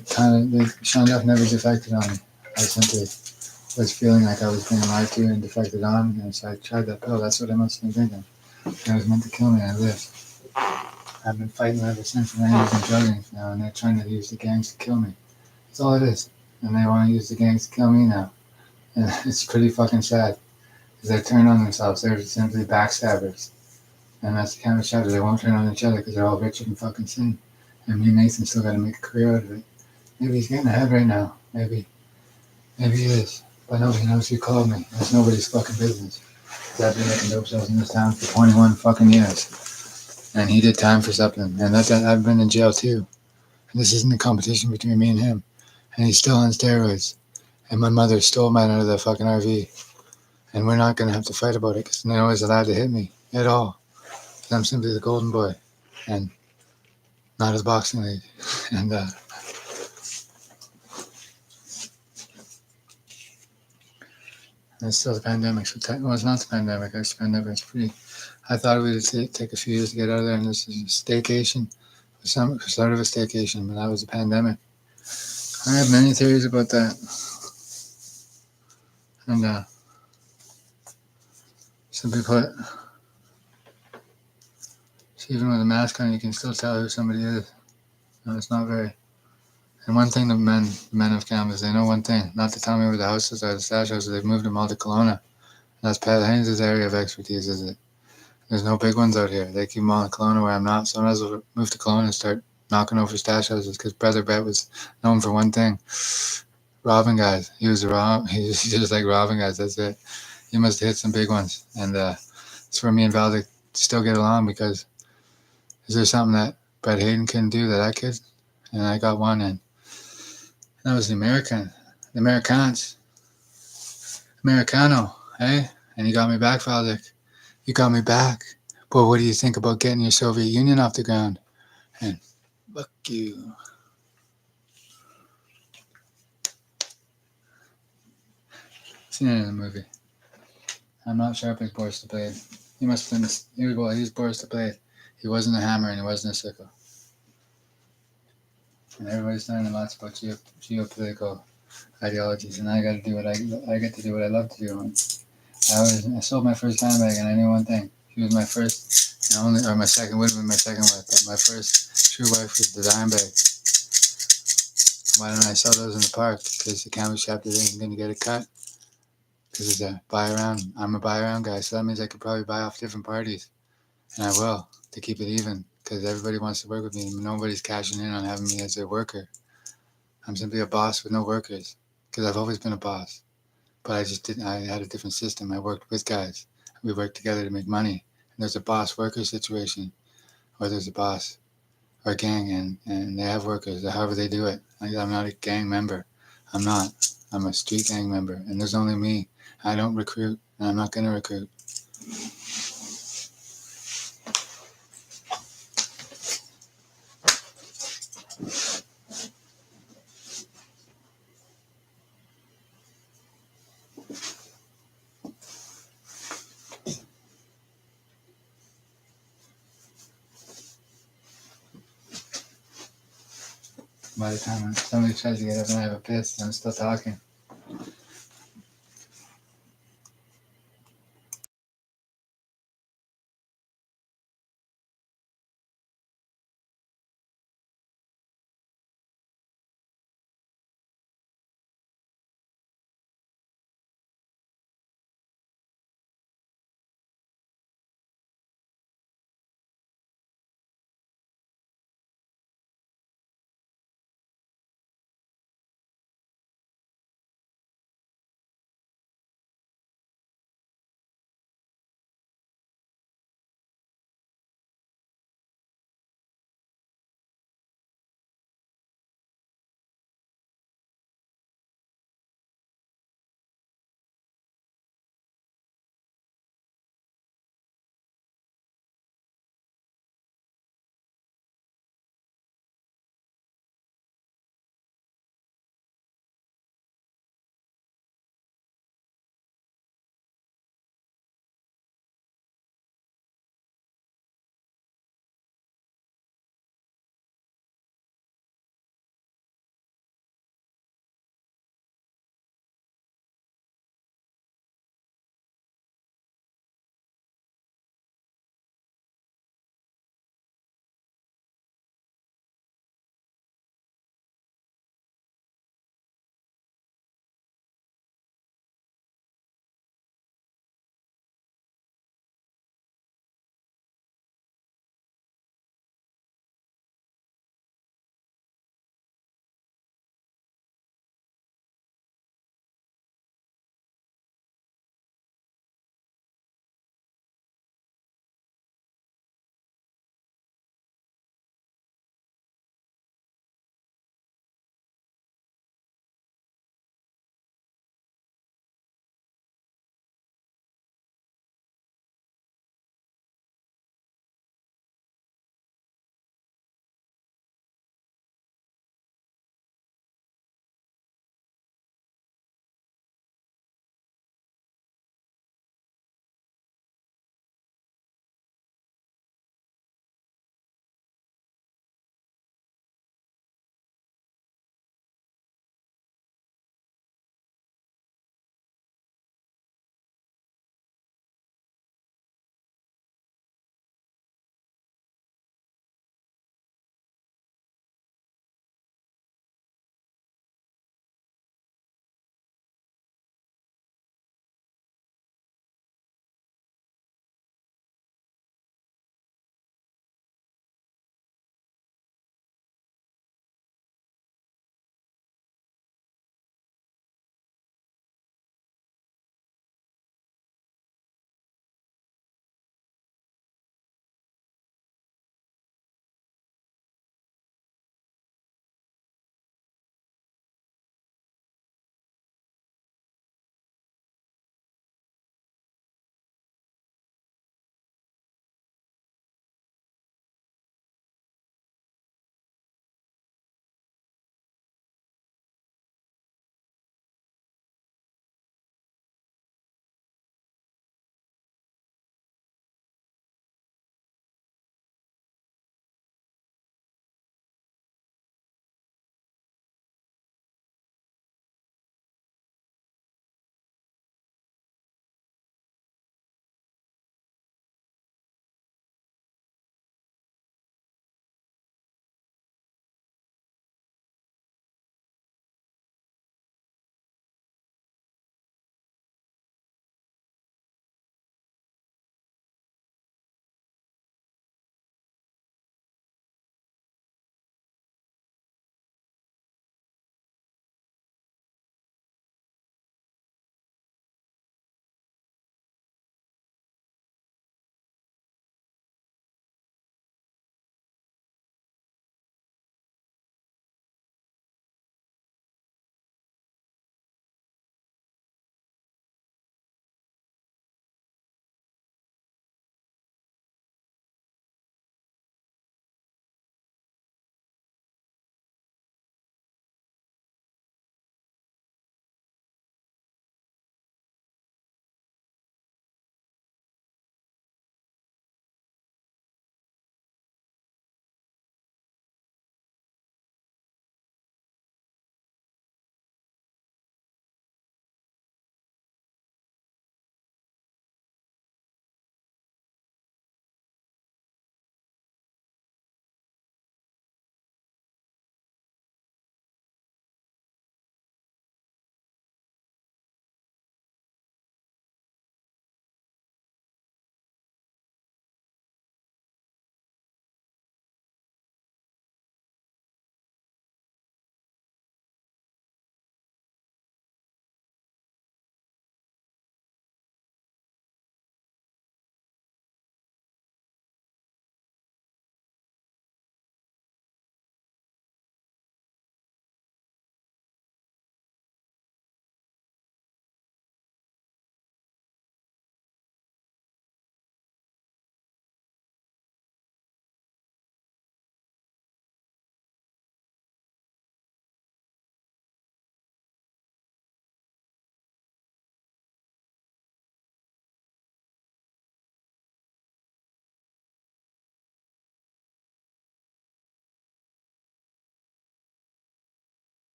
Sean Duff never defected on me. I simply was feeling like I was being lied to and defected on, and so I tried that pill. That's what I must have been thinking. It was meant to kill me. I lived. I've been fighting ever since, and they're using drugging now, and they're trying to use the gangs to kill me. That's all it is. And they want to use the gangs to kill me now. And it's pretty fucking sad. Because they turn on themselves. They're simply backstabbers. And that's the kind of shadow. They won't turn on each other because they're all Richard and fucking Sin. And me and Nathan still got to make a career out of it. Maybe he's getting ahead right now. Maybe. Maybe he is. But nobody knows who called me. That's nobody's fucking business. I've been making dope sales in this town for 21 fucking years. And he did time for something. And that's I've been in jail too. And this isn't a competition between me and him. And he's still on steroids. And my mother stole mine out of the fucking RV. And we're not going to have to fight about it because no one's allowed to hit me at all. I'm simply the golden boy and not his boxing league. And it's still the pandemic. So well, it's not the pandemic. It's the pandemic. It's pretty. I thought it would take a few years to get out of there. And this is a staycation. Sort of a staycation, but that was a pandemic. I have many theories about that. And simply put, even with a mask on, you can still tell who somebody is. No, it's not very. And one thing the men of Canada, they know one thing. Not to tell me where the houses are, the stash houses. They've moved them all to Kelowna. That's Pat Haynes' area of expertise, is it? There's no big ones out here. They keep them all in Kelowna where I'm not. So I might as well move to Kelowna and start knocking over stash houses because Brother Brett was known for one thing. Robbing guys. He was just like robbing guys. That's it. He must have hit some big ones. And it's where me and Valdic still get along because is there something that Brett Hayden couldn't do that I could? And I got one in. That was the Americans. Americano, eh? And he got me back, Valdic. You got me back. But what do you think about getting your Soviet Union off the ground? And fuck you. Seen it in the movie. I'm not sharp as Boris the Blade. He must have been. He's Boris the Blade. He wasn't a hammer and he wasn't a sickle. And everybody's learning lots about geopolitical ideologies, and I got to do what I get to do what I love to do. And I sold my first handbag, and I knew one thing: she was my first and only, or my second would have been my second wife, but my first true wife was the dime bag. Why don't I sell those in the park? Because the canvas chapter isn't going to get a cut. Because it's a buy around. I'm a buy around guy, so that means I could probably buy off different parties, and I will to keep it even. Because everybody wants to work with me, and nobody's cashing in on having me as their worker. I'm simply a boss with no workers. Because I've always been a boss. But I just didn't. I had a different system. I worked with guys. We worked together to make money. And there's a boss worker situation, or there's a boss or a gang, and they have workers. However they do it. I'm not a gang member. I'm not. I'm a street gang member, and there's only me. I don't recruit, and I'm not going to recruit. By the time somebody tries to get up and I have a piss, I'm still talking.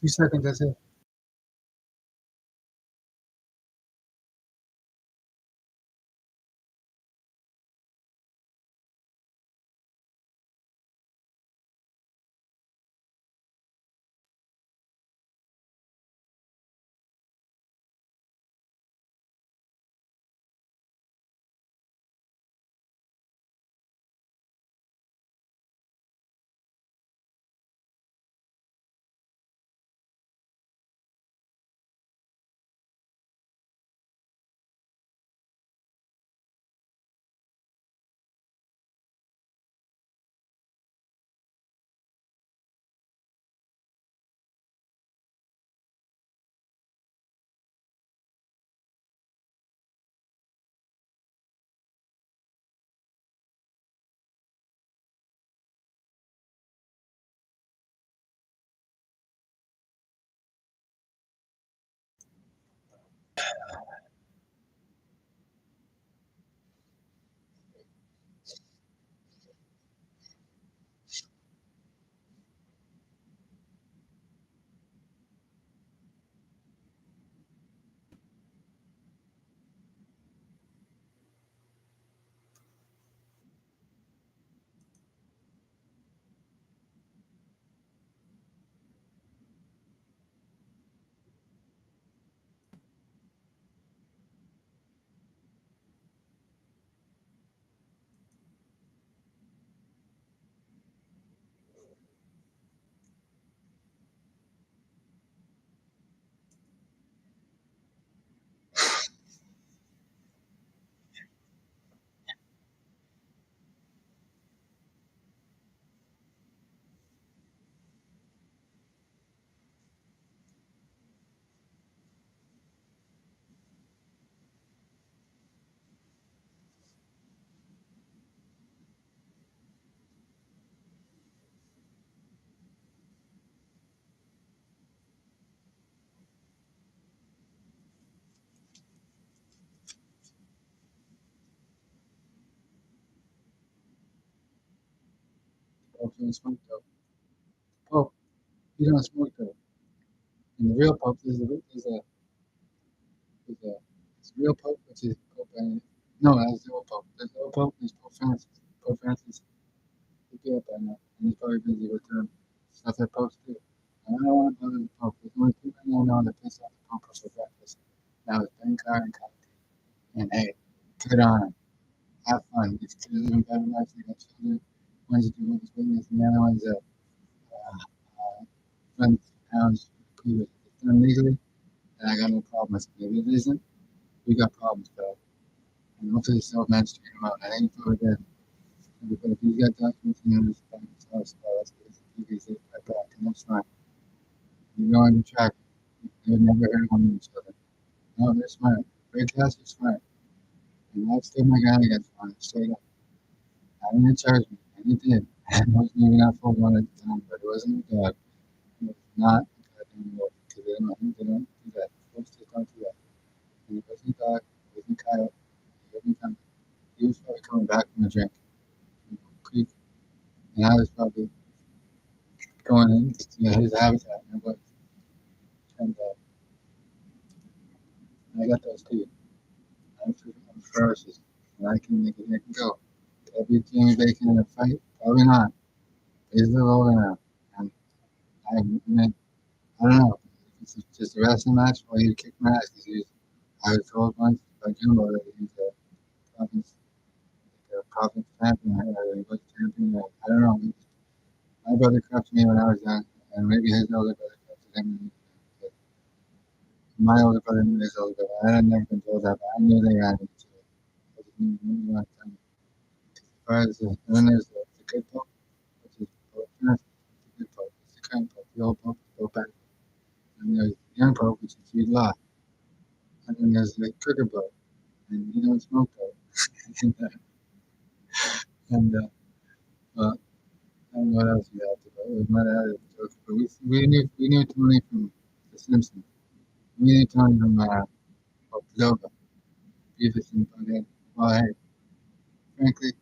2 seconds, that's it. Pope don't smoke dope. Pope, you don't smoke dope. And the real Pope is a it's real Pope, which is Pope Benedict. No, that's the old Pope. The old Pope is Pope Francis. Pope Francis, he be up by now. And he's probably busy with stuff that Popes do. I don't want to bother the Pope. There's only two men I know that piss off the Pope for breakfast. That was Ben Carr and Conte. And hey, good on him. Have fun. These kids are living better lives. They got children. One's a Jehovah's Witness, and the other one's a run pounds prove it. If it's done legally, then I got no problem with it. If it isn't, we got problems, though. And hopefully, the man straighten him out. I think he's probably dead. But if he's got documents and he back his house, that's what he's right back, and that's fine. You go on your track. They've never heard one of each other. No, they're smart. Ray Cass is smart. And that's still my guy against one, straight up. I didn't charge me, and he did. And it was maybe not full one at the time, but it wasn't a dog. It was not a goddamn wolf, because they don't do that. Folks just don't do that. And it wasn't a dog, it wasn't a coyote, he wasn't coming. He was probably coming back from a drink from the creek, and I was probably going into his habitat, and it was. And I got those too. I'm ferocious, and I can go. Could I beat Jamie Bacon in a fight? Probably not. He's a little older now, and I don't know. It's just a wrestling match. Well, he'd kick my ass because I was told once by Jimbo that he's a province, like a province champion, or he was champion. Or, I don't know. My brother corrupted me when I was young, and maybe his older brother corrupted him. But my older brother knew his older brother. I had never been told that, but I knew they ran into each other. I just knew one time. As far as and then there's the good pope, which is Pope Francis, the good pope. It's the current pope. The old pope is Pope back. And there's the young pope, which is Jude Law. And then there's the crooked pope, and he don't smoke dope. and well, I don't know what else we have to go. We might have added jokes, but we knew Tony from The Simpsons. We knew Tony from Yoga, Beavis and Butthead. Well, hey, frankly,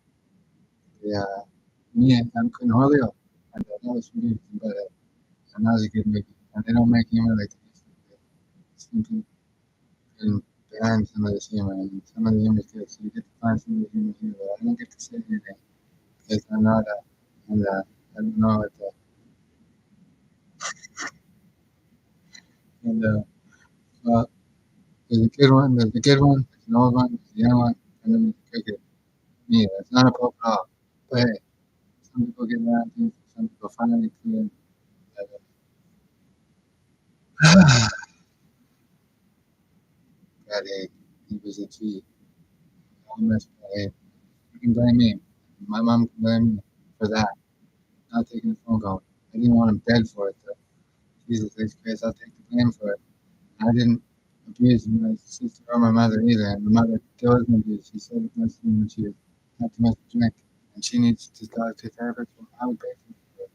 yeah, me and I'm Cornholio, and that was from Beavis and Butthead, and that was a good movie. and they don't make humor like they used to. Simply and behind some of this humor, and some of the humor is good, so you get to find some of the humor here. But I don't get to say anything because I'm not I don't know what and well, there's a good one, there's the good one, there's an old one, there's the young one, and then there's the cricket. Me, it's not a pope at all. But hey, some people get mad at things, some people find it clear that that he was a G. I'm not hey, you can blame me. My mom can blame me for that, not taking the phone call. I didn't want him dead for it, though. Jesus H. Christ, I'll take the blame for it. I didn't abuse my sister or my mother either. And my mother there wasn't abuse. She said it must be when she had too much to drink. And she needs to go to therapist. Well, I would pay for it.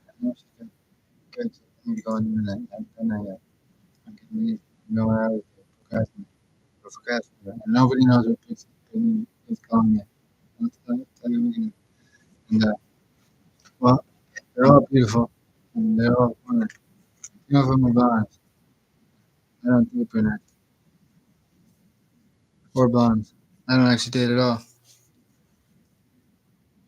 I know she's good. So I need to go in there and I can leave. You know where I was procrastinating. And nobody knows what Pixie is calling me. I'll tell you again. And, well, they're all beautiful. And they're all fun. You know, from my bonds. I don't do brunette or blondes. I don't actually date at all.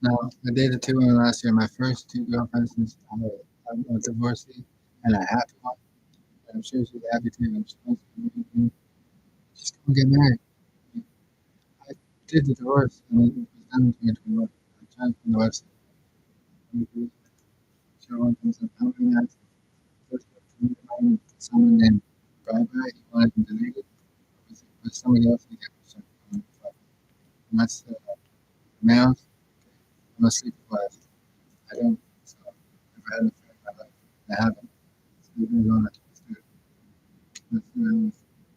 No, I dated two women last year. My first two girlfriends since I'm a divorcee and a happy one. And I'm sure she's happy too. I'm supposed to be just gonna get married. I did the divorce and it was done in 2021. I tried from the website. Sure one comes up. How many nights? First one, someone named Bye Bye. He wanted to delete it. Was somebody else who got concerned. And that's males. I'm a sleep deprived. I don't. So I've had an affair in my life. I haven't. Sleeping on it. With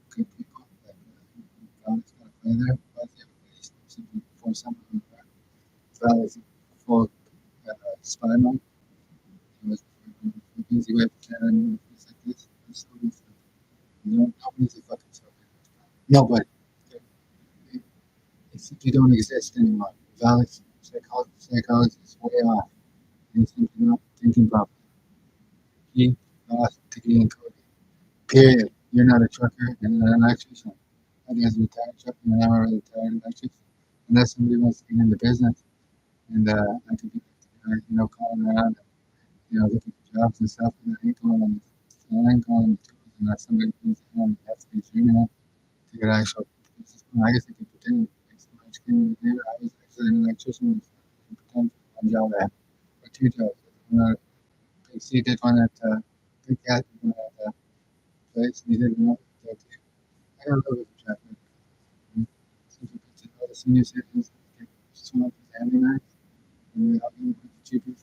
good people. Like, God is going to play there. But if they simply for someone who felt as a full spy mode, it was an easy way to pretend things like this. So nobody's a fucking soldier. Nobody. They simply don't exist anymore. Valid psychology is way off. And he's simply not thinking properly. He lost Tiki and Cody. Period. You're not a trucker and an electrician. That guy's a retired trucker and I'm a retired electrician. Unless somebody wants to get into business and I could be, calling around and, looking for jobs and stuff. And I ain't calling them. I ain't calling them tools unless somebody needs to have to be dreaming to get actual business. I guess I could pretend. Like somebody came here. I was actually an electrician and pretend for one job I had, or two jobs. One at Big C did one at Big Cat did one at place. And he did another there too. I got a little bit of traffic. Some people to all the senior citizens get smoked with handy knives. And we all get a cheap food.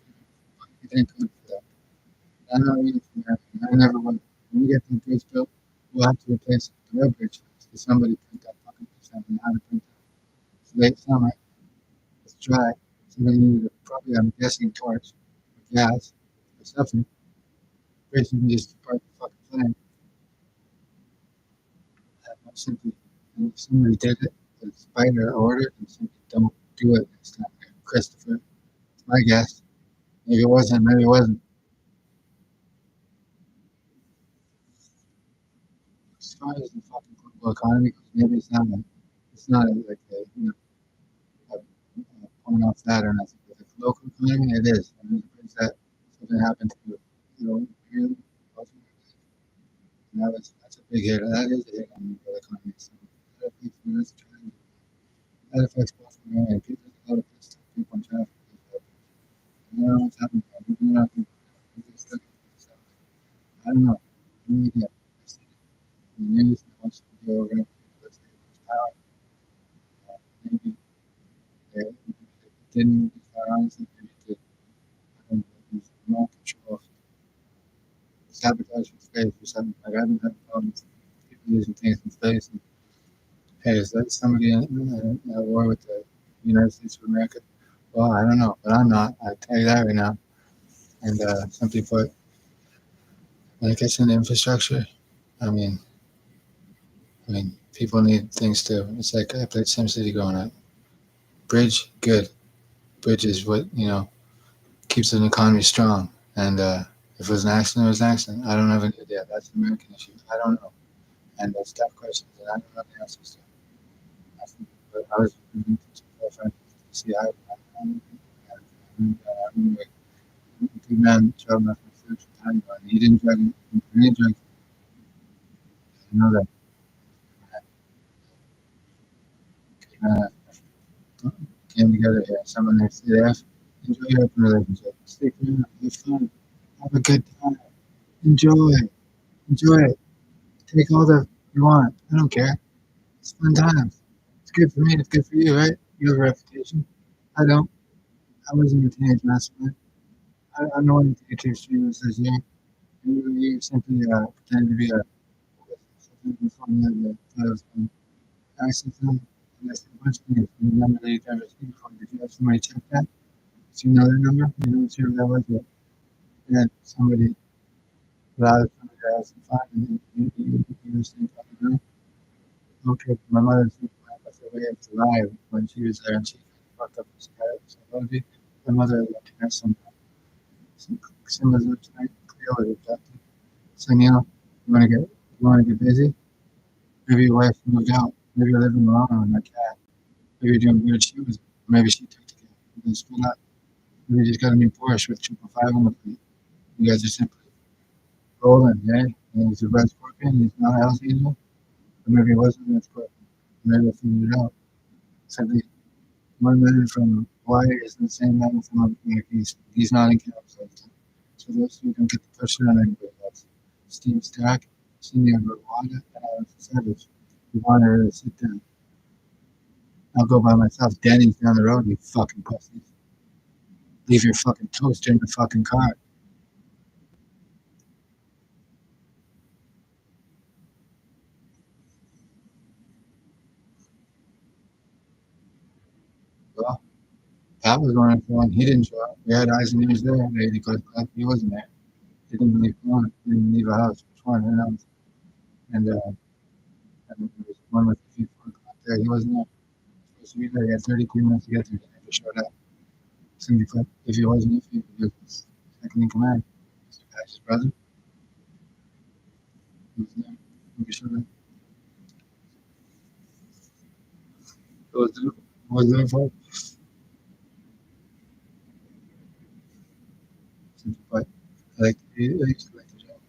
You thank God for that. I'm not reading from that. I never will. When we get the bridge built, we'll have to replace the real bridge because somebody print that fucking bridge out and how to print it. It's late summer. It's dry. Somebody needed probably, I'm guessing, torch or gas or something. Basically, just spark the fucking flame. Simply, and if somebody did it, the spider ordered, and simply don't do it next time. Christopher, it's my guess. Maybe it wasn't, maybe it wasn't. As far as the fucking global economy goes, maybe it's not like a point off that or nothing. But the local economy, it is. I mean, if that something happened to really, ultimately, and that's a big hit. That is a hit on the global economy. So that affects me. That's trying. That affects both of me and people. There's a lot of pissed off people in traffic. I don't know what's happening. People are not people. People are stuck. So I don't know. No idea. I see it in the news and I watch the video over. Let's say there's power. Maybe they didn't use power honestly. Maybe they did. I don't know. There's no control of sabotage in space or something. Like I haven't had problems with people using things in space. And, hey, is that somebody at war with the United States of America? Well, I don't know, but I'm not. I tell you that right now. And some people, when it gets into infrastructure, I mean, people need things too. It's like I played SimCity growing up. Bridge, good. Bridge is what keeps an economy strong. And If it was an accident, it was an accident. I don't have any idea. That's an American issue. I don't know. And that's tough questions, and I don't know the answers to. But I was really teaching girlfriend to see I remember a big man drove my first time, and he didn't drink any drugs. I know that. Came together here. Someone next to the enjoy your open relationship. Stick around, have fun, have a good time. Enjoy, enjoy it. Take all the you want. I don't care. It's fun times. It's good for me. It's good for you, right? You have a reputation. I don't. I wasn't a teenage mastermind. I'm not one of the YouTube streamers this year. You simply pretend to be a something fun that was fun. I said something. And I said a bunch of things. You remember that you've ever seen before. Did you have somebody check that? Do you know their number? You know who that was? Yet? And somebody allowed somebody to have some fun and then you were saying, I don't know. Okay, my mother's was a way to lie when she was there and she fucked up the psychology. My mother left her some symbols of tonight, clearly reflected. So Neil, you wanna get busy? Maybe your wife moved out. Maybe you're living alone with my cat. Maybe you're doing weird shit with her. Maybe she took the cat and then split up. Maybe you just got a new Porsche with 555 on the plate. You guys are simply rolling, eh? And he's a red scorpion, he's not a house angel. Or maybe he wasn't a red scorpion. Maybe I figured it out. Simply one man from Hawaii is the same man from like he's not in camps all the time. So those who don't get the pressure on anybody else. Steve Stack, Senior Rwanda, and Alex Savage. You want her to sit down. I'll go by myself. Danny's down the road, you fucking pussies. Leave your fucking toaster in the fucking car. Well, Pat was going for one. He didn't show up. We had eyes and ears there. Lady Club. He wasn't there. He didn't leave one. He didn't leave a house. Which one? Who knows? And there was one with the 4 o'clock there. He wasn't there. Supposed to be there. He had 33 minutes to get there. He never showed up. Cindy Clip. If he wasn't, if he was second in command, Mr. Patch's brother, he was there. Never showed up. What was there for? Simple, but I used to like the job.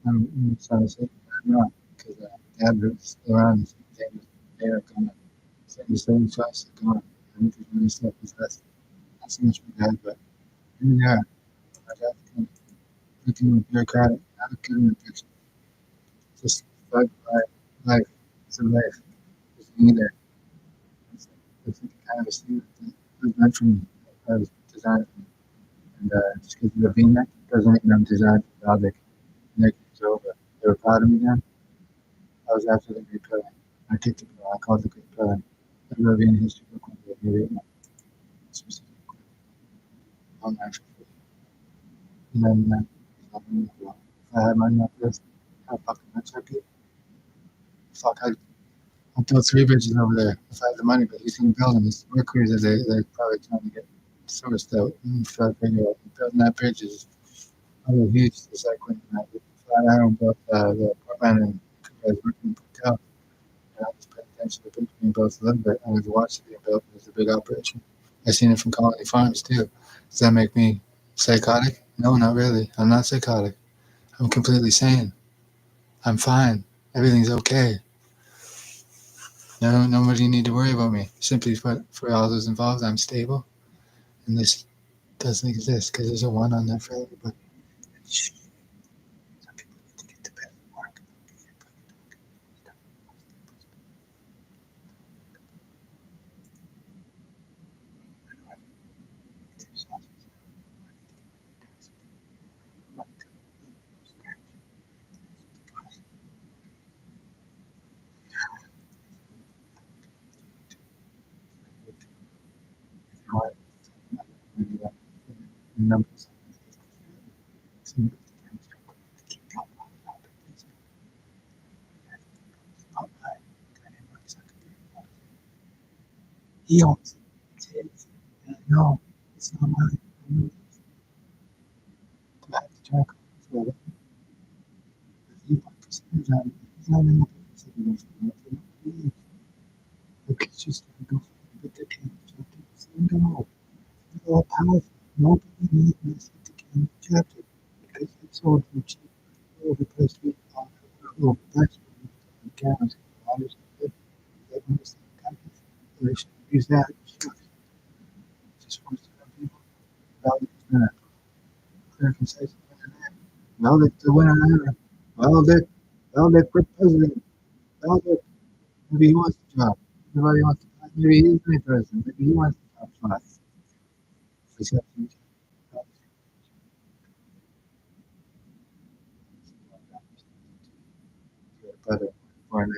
I'm trying to say I'm not because Dad was still around. They are gonna send the same twice. Come on, I think there's many stuff is less. Not so much my dad, but yeah, my dad kind of looking at bureaucratic, not looking at the picture. Just thug life. It's a life. There's neither. It's like a kind of a thing that was meant for me. I was designed for me. And just because of the V-neck doesn't mean I'm designed for Dalvik. Neck is over. They were proud of me then. I was after the great pillar. I kicked the pillar. I called it the great pillar. The European history book one day, maybe specific on that. And then if I had money like this, how fucking much I'd be. Fuck, I'd build 3 bridges over there if I had the money, but he's gonna build them. It's work crews that they're probably trying to get sourced out and try to figure out. Building that bridge is probably huge. It's like when Flatiron built the Portland and I was working in Portel. And I just paid attention to the bridge being built a little bit. I was watching it being built. It was a big operation. I seen it from Colony Farms too. Does that make me psychotic? No, not really. I'm not psychotic. I'm completely sane. I'm fine. Everything's okay. No, nobody need to worry about me. Simply put, for all those involved, I'm stable, and this doesn't exist because there's a one on there for everybody. Shh. Some people need to get to bed and work. Numbers. He owns it. It's his. No, it's not mine. I have to track he's not in the business of going. The kids just want to go but they can't jump to the same goal. They're all powerful. Nobody needs this to gain chapter because it's sold for cheap. All the place we offer little that's what counts. Others they understand countries. They should use that. Just wants to know people about it. Clear, concise, well, that the winner ever. Well, that, well, that for president. Well, that maybe he wants the job. Everybody wants the job. Maybe he's the president. Maybe he wants the job. Fine. Except for the foreign